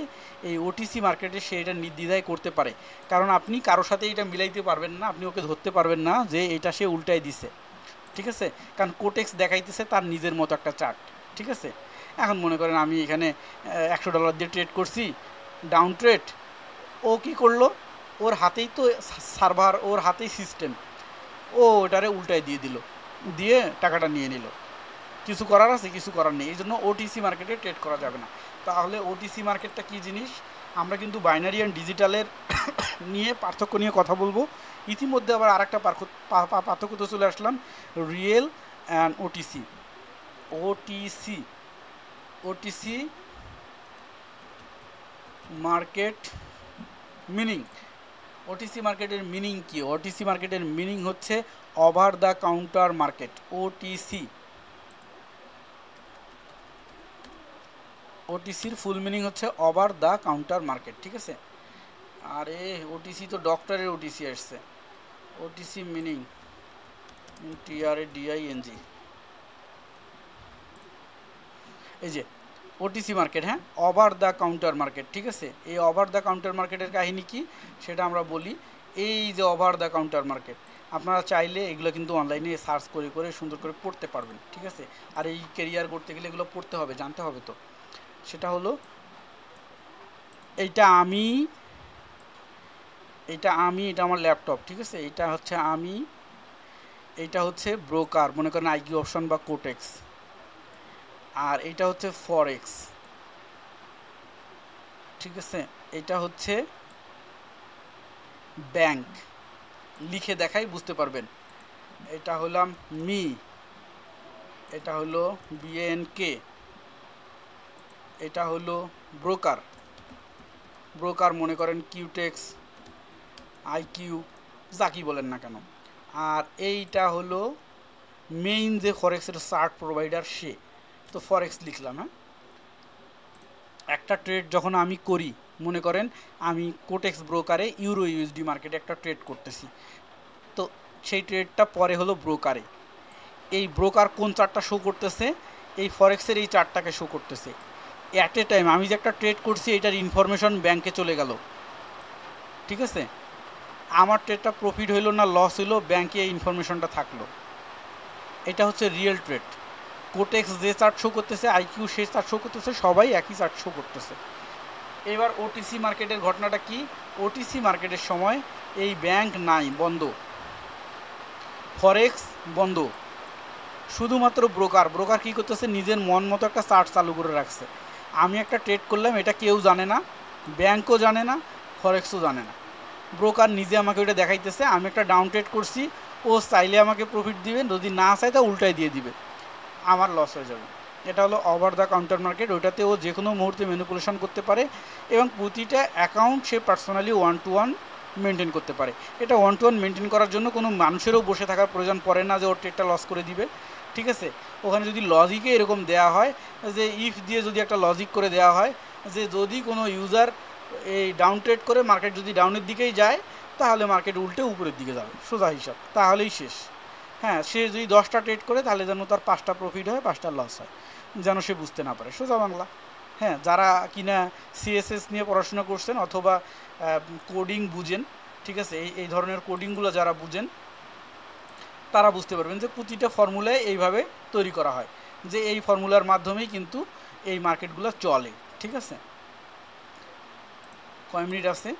এই ওটিসি মার্কেটে সে এটা নির্দ্বিধায় করতে পারে, কারণ আপনি কারোর সাথে এটা মিলাইতে পারবেন না, আপনি ওকে ধরতে পারবেন না যে এটা সে উল্টায় দিছে, ঠিক আছে, কারণ কোটেক্স দেখাইতেছে তার নিজের মতো একটা চার্ট, ঠিক আছে। এখন মনে করেন আমি এখানে $100 দিয়ে ট্রেড করছি, ডাউন ট্রেড, ও কি করলো, ওর হাতেই তো সার্ভার, ওর হাতেই সিস্টেম, ও ওটারে উল্টায় দিয়ে দিল, দিয়ে টাকাটা নিয়ে নিল। কিছু করার আছে, কিছু করার নেই। এই জন্য ওটিসি মার্কেটে ট্রেড করা যাবে না। তাহলে ওটিসি মার্কেটটা কী জিনিস, আমরা কিন্তু বাইনারি অ্যান্ড ডিজিটালের নিয়ে পার্থক্য নিয়ে কথা বলবো। ইতিমধ্যে আবার আর একটা পার্থক্য তো চলে আসলাম, real and OTC. OTC market meaning, OTC মার্কেটের মিনিং কি? ওটিসি মার্কেটের মিনিং হচ্ছে ওভার দ্য কাউন্টার মার্কেট। ওটিসির ফুল মিনিং হচ্ছে ওভার দ্য কাউন্টার মার্কেট, ঠিক আছে। আরে ওটিসি তো ডক্টরের ওটিসি আসছে। ওটিসি মিনিং TRADING, এই যে ওটিসি মার্কেট, হ্যাঁ, ওভার দ্য কাউন্টার মার্কেট, ঠিক আছে। এই ওভার দ্য কাউন্টার মার্কেটের কাহিনী কি সেটা আমরা বলি। এই যে ওভার দ্য কাউন্টার মার্কেট, আপনারা চাইলে এগুলো কিন্তু অনলাইনে সার্চ করে করে সুন্দর করে পড়তে পারবেন, ঠিক আছে। আর এই কেরিয়ার করতে গেলে এগুলো পড়তে হবে, জানতে হবে। তো সেটা হলো, এটা আমার ল্যাপটপ, ঠিক আছে, এটা হচ্ছে আমি, এইটা হচ্ছে ব্রোকার, মনে করেন আইকিউ অপশন বা কোটেক্স, আর এটা হচ্ছে ফরেক্স, ঠিক আছে। এটা হচ্ছে ব্যাংক, লিখে দেখাই বুঝতে পারবেন। এটা হলাম মি, এটা হলো BNK, এটা হলো ব্রোকার মনে করেন কিউটেক্স, আইকিউ, যাকি বলেন না কেন। আর এইটা হলো মেইন যে ফরেক্সের চার্ট প্রোভাইডার, সে। তো ফরেক্স লিখলাম, হ্যাঁ। একটা ট্রেড যখন আমি করি, মনে করেন আমি কোটেক্স ব্রোকারে ইউরো ইউএসডি মার্কেটে একটা ট্রেড করতেছি, তো সেই ট্রেডটা পরে হলো ব্রোকারে। এই ব্রোকার কোন চার্টটা শো করতেছে, এই ফরেক্সের এই চার্টটাকে শো করতেছে। অ্যাট এ টাইম আমি যে একটা ট্রেড করছি এটার ইনফরমেশন ব্যাংকে চলে গেল, ঠিক আছে। আমার ট্রেডটা প্রফিট হইলো না লস হইলো, ব্যাংকে এই ইনফরমেশনটা থাকলো। এটা হচ্ছে রিয়েল ট্রেড। কোটেক্স যে চার্ট শো করতেছে, আইকিউ সে চার্ট শো করতেছে, সবাই একই চার্ট শো করতেছে। এবার ওটিসি মার্কেটের ঘটনাটা কি? ওটিসি মার্কেটের সময় এই ব্যাংক নাই, বন্ধ, ফরেক্স বন্ধ, শুধুমাত্র ব্রোকার কী করতেছে, নিজের মন মতো একটা চার্ট চালু করে রাখছে। আমি একটা ট্রেড করলাম, এটা কেউ জানে না, ব্যাংকও জানে না, ফরেক্সও জানে না। ব্রোকার নিজে আমাকে ওইটা দেখাইতেছে, আমি একটা ডাউন ট্রেড করছি, ও চাইলে আমাকে প্রফিট দিবে, যদি না চাই তা উল্টাই দিয়ে দিবে, আমার লস হয়ে যাবে। এটা হলো ওভার দ্য কাউন্টার মার্কেট। ওইটাতে ও যে কোনো মুহূর্তে ম্যানিপুলেশন করতে পারে এবং প্রতিটা অ্যাকাউন্ট সে পার্সোনালি 1-to-1 মেনটেন করতে পারে। এটা 1-to-1 মেনটেন করার জন্য কোনো মানুষেরও বসে থাকার প্রয়োজন পড়ে না যে ওর ট্রেডটা লস করে দিবে। ঠিক আছে, ওখানে যদি লজিকে এরকম দেয়া হয় যে ইফ দিয়ে যদি একটা লজিক করে দেওয়া হয় যে যদি কোনো ইউজার এই ডাউন ট্রেড করে মার্কেট যদি ডাউনের দিকেই যায় তাহলে মার্কেট উল্টে উপরের দিকে যাবে, সোজা হিসাব, তাহলেই শেষ। হ্যাঁ, সে যদি 10টা ট্রেড করে তাহলে যেন তার 5টা প্রফিট হয় 5টা লস হয়, যেন সে বুঝতে না পারে, সোজা বাংলা। হ্যাঁ, যারা কিনা সিএসএস নিয়ে পড়াশোনা করছেন অথবা কোডিং বুঝেন, ঠিক আছে, এই ধরনের কোডিংগুলো যারা বুঝেন তারা বুঝতে পারবেন যে প্রতিটা ফর্মুলায় এইভাবে তৈরি করা হয়, যে এই ফর্মুলার মাধ্যমেই কিন্তু এই মার্কেটগুলো চলে। ঠিক আছে, কয় মিনিট আছে?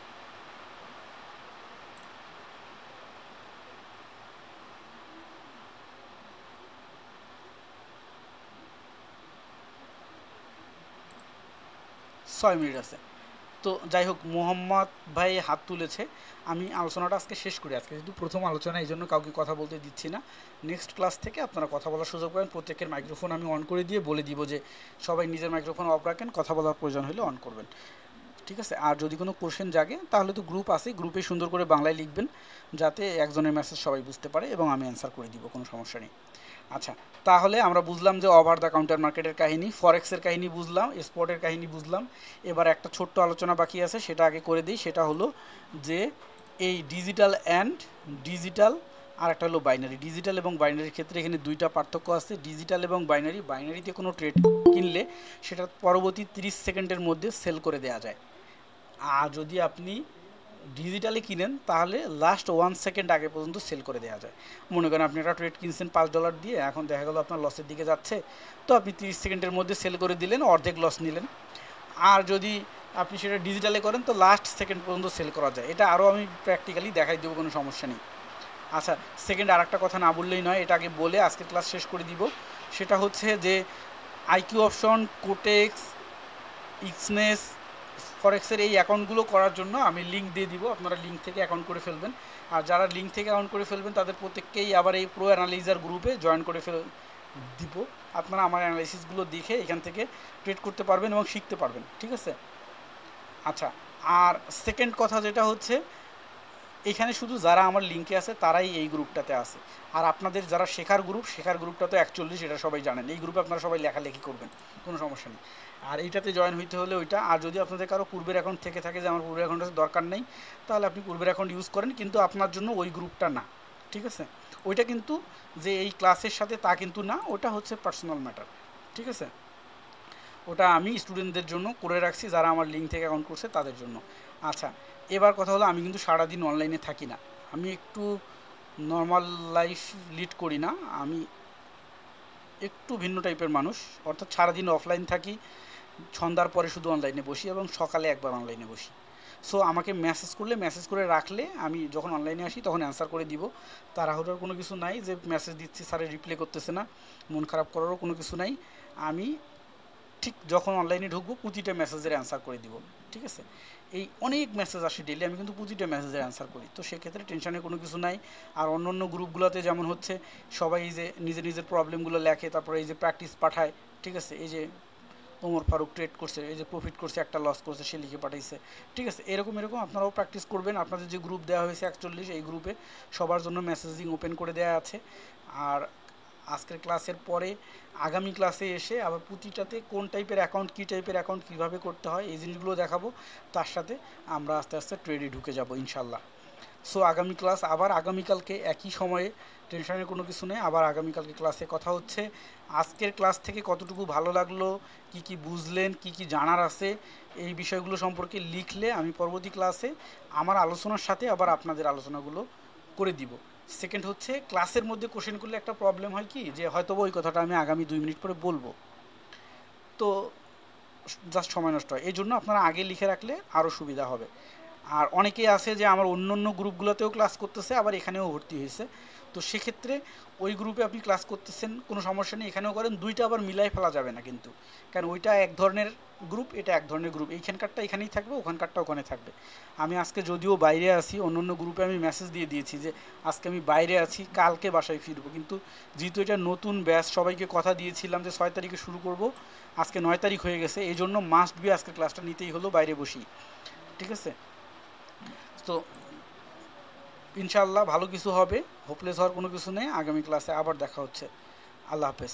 ছয় মিনিট আছে। তো যাই হোক, মোহাম্মদ ভাই হাত তুলেছে, আমি আলোচনাটা আজকে শেষ করি। আজকে যেহেতু প্রথম আলোচনা, এই জন্য কাউকে কথা বলতে দিচ্ছি না। নেক্সট ক্লাস থেকে আপনারা কথা বলার সুযোগ পাবেন। প্রত্যেকের মাইক্রোফোন আমি অন করে দিয়ে বলে দিব যে সবাই নিজের মাইক্রোফোন অফ রাখেন, কথা বলার প্রয়োজন হলে অন করবেন। ঠিক আছে, আর যদি কোনো কোশ্চেন জাগে তাহলে তো গ্রুপ আছে, গ্রুপে সুন্দর করে বাংলায় লিখবেন যাতে একজনের মেসেজ সবাই বুঝতে পারে এবং আমি অ্যান্সার করে দিব, কোনো সমস্যা নেই। আচ্ছা, তাহলে আমরা বুঝলাম যে ওভার দ্য কাউন্টার মার্কেটের কাহিনী, ফরেক্সের কাহিনী বুঝলাম, স্পটের কাহিনী বুঝলাম। এবার একটা ছোট্ট আলোচনা বাকি আছে, সেটা আগে করে দিই। সেটা হলো যে এই ডিজিটাল অ্যান্ড ডিজিটাল, আর একটা হলো বাইনারি। ডিজিটাল এবং বাইনারির ক্ষেত্রে এখানে দুইটা পার্থক্য আছে। ডিজিটাল এবং বাইনারি, বাইনারিতে কোনো ট্রেড কিনলে সেটা পরবর্তী 30 সেকেন্ডের মধ্যে সেল করে দেওয়া যায়। আর যদি আপনি ডিজিটালি কিনেন তাহলে লাস্ট 1 সেকেন্ড আগে পর্যন্ত সেল করে দেওয়া যায়। মনে করেন আপনি একটা ট্রেড কিনছেন $5 দিয়ে, এখন দেখা গেলো আপনার লসের দিকে যাচ্ছে, তো আপনি 30 সেকেন্ডের মধ্যে সেল করে দিলেন, অর্ধেক লস নিলেন। আর যদি আপনি সেটা ডিজিটালে করেন তো লাস্ট সেকেন্ড পর্যন্ত সেল করা যায়। এটা আরও আমি প্র্যাকটিক্যালি দেখাই দেবো, কোনো সমস্যা নেই। আচ্ছা, সেকেন্ড আর একটা কথা না বললেই নয়, এটা আগে বলে আজকের ক্লাস শেষ করে দিব। সেটা হচ্ছে যে আইকিউ অপশন, কোটেক্স, ইক্সনেস, ফরেক্সের এই অ্যাকাউন্টগুলো করার জন্য আমি লিঙ্ক দিয়ে দিব, আপনারা লিঙ্ক থেকে অ্যাকাউন্ট করে ফেলবেন। আর যারা লিঙ্ক থেকে অ্যাকাউন্ট করে ফেলবেন তাদের প্রত্যেককেই আবার এই প্রো অ্যানালাইজার গ্রুপে জয়েন করে দিব। আপনারা আমার অ্যানালাইসিসগুলো দেখে এখান থেকে ট্রেড করতে পারবেন এবং শিখতে পারবেন। ঠিক আছে, আচ্ছা। আর সেকেন্ড কথা যেটা হচ্ছে, এখানে শুধু যারা আমার লিঙ্কে আছে তারাই এই গ্রুপটাতে আছে। আর আপনাদের যারা শেখার গ্রুপ, শেখার গ্রুপটা তো 41, এটা সবাই জানেন। এই গ্রুপে আপনারা সবাই লেখালেখি করবেন, কোনো সমস্যা নেই। আর এইটাতে জয়েন হইতে হলে ওইটা। আর যদি আপনাদের কারো পূর্বের অ্যাকাউন্ট থেকে থাকে যে আমার পূর্বের অ্যাকাউন্টের দরকার নেই, তাহলে আপনি পূর্বের অ্যাকাউন্ট ইউজ করেন, কিন্তু আপনার জন্য ওই গ্রুপটা না। ঠিক আছে, ওইটা কিন্তু যে এই ক্লাসের সাথে তা কিন্তু না, ওটা হচ্ছে পার্সোনাল ম্যাটার। ঠিক আছে, ওটা আমি স্টুডেন্টদের জন্য করে রাখছি, যারা আমার লিঙ্ক থেকে অ্যাকাউন্ট করছে তাদের জন্য। আচ্ছা, এবার কথা হলো, আমি কিন্তু সারাদিন অনলাইনে থাকি না, আমি একটু নর্মাল লাইফ লিড করি না, আমি একটু ভিন্ন টাইপের মানুষ। অর্থাৎ সারাদিন অফলাইন থাকি, সন্ধ্যার পরে শুধু অনলাইনে বসি এবং সকালে একবার অনলাইনে বসি। সো আমাকে মেসেজ করলে, মেসেজ করে রাখলে আমি যখন অনলাইনে আসি তখন অ্যান্সার করে দিব। তাড়াহুড়োর কোনো কিছু নাই যে মেসেজ দিচ্ছি স্যারে রিপ্লাই করতেছে না, মন খারাপ করারও কোনো কিছু নাই। আমি ঠিক যখন অনলাইনে ঢুকবো প্রতিটা মেসেজের অ্যান্সার করে দিব। ঠিক আছে, এই অনেক মেসেজ আসে ডেলি, আমি কিন্তু প্রতিটা মেসেজের অ্যান্সার করি, তো সেক্ষেত্রে টেনশনের কোনো কিছু নাই। আর অন্য অন্য গ্রুপগুলোতে যেমন হচ্ছে সবাই এই যে নিজের নিজের প্রবলেমগুলো লেখে, তারপরে এই যে প্র্যাকটিস পাঠায়। ঠিক আছে, এই যে ওমর ফারুক ট্রেড করছে, এই যে প্রফিট করছে, একটা লস করছে, সে লিখে পাঠাইছে। ঠিক আছে, এরকম এরকম আপনারাও প্র্যাকটিস করবেন। আপনাদের যে গ্রুপ দেওয়া হয়েছে 41, এই গ্রুপে সবার জন্য মেসেজিং ওপেন করে দেওয়া আছে। আর আজকের ক্লাসের পরে আগামী ক্লাসে এসে আবার প্রতিটাতে কোন টাইপের অ্যাকাউন্ট, কী টাইপের অ্যাকাউন্ট কীভাবে করতে হয় এই জিনিসগুলো দেখাবো। তার সাথে আমরা আস্তে আস্তে ট্রেডে ঢুকে যাব ইনশাল্লাহ। সো আগামী ক্লাস আবার আগামীকালকে একই সময়ে, টেনশনের কোনো কিছু নেই, আবার আগামীকালকে ক্লাসে কথা হচ্ছে। আজকের ক্লাস থেকে কতটুকু ভালো লাগলো, কি কি বুঝলেন, কি কি জানার আছে, এই বিষয়গুলো সম্পর্কে লিখলে আমি পরবর্তী ক্লাসে আমার আলোচনার সাথে আবার আপনাদের আলোচনাগুলো করে দিব। সেকেন্ড হচ্ছে, ক্লাসের মধ্যে কোশ্চেন করলে একটা প্রবলেম হয় কি, যে হয়তো ওই কথাটা আমি আগামী 2 মিনিট পরে বলবো, তো জাস্ট সময় নষ্ট হয়। এই জন্য আপনারা আগে লিখে রাখলে আরও সুবিধা হবে। আর অনেকেই আছে যে আমার অন্য অন্য গ্রুপগুলোতেও ক্লাস করতেছে, আবার এখানেও ভর্তি হয়েছে, তো সেক্ষেত্রে ওই গ্রুপে আপনি ক্লাস করতেছেন কোনো সমস্যা নেই, এখানেও করেন, দুইটা আবার মিলাই ফেলা যাবে না কিন্তু। কারণ ওইটা এক ধরনের গ্রুপ, এটা এক ধরনের গ্রুপ, এইখানকারটা এখানেই থাকবে, ওখানকারটা ওখানে থাকবে। আমি আজকে যদিও বাইরে আছি, অন্য অন্য গ্রুপে আমি মেসেজ দিয়ে দিয়েছি যে আজকে আমি বাইরে আছি, কালকে বাসায় ফিরবো, কিন্তু যেহেতু এটা নতুন ব্যাচ, সবাইকে কথা দিয়েছিলাম যে 6 তারিখে শুরু করব, আজকে 9 তারিখ হয়ে গেছে, এই জন্য মাস্ট বি আজকে ক্লাসটা নিতেই হলো বাইরে বসি। ঠিক আছে, তো ইনশাআল্লাহ ভালো কিছু হবে, হোপলেস হওয়ার কোনো কিছু নেই। আগামী ক্লাসে আবার দেখা হচ্ছে। আল্লাহ হাফেজ।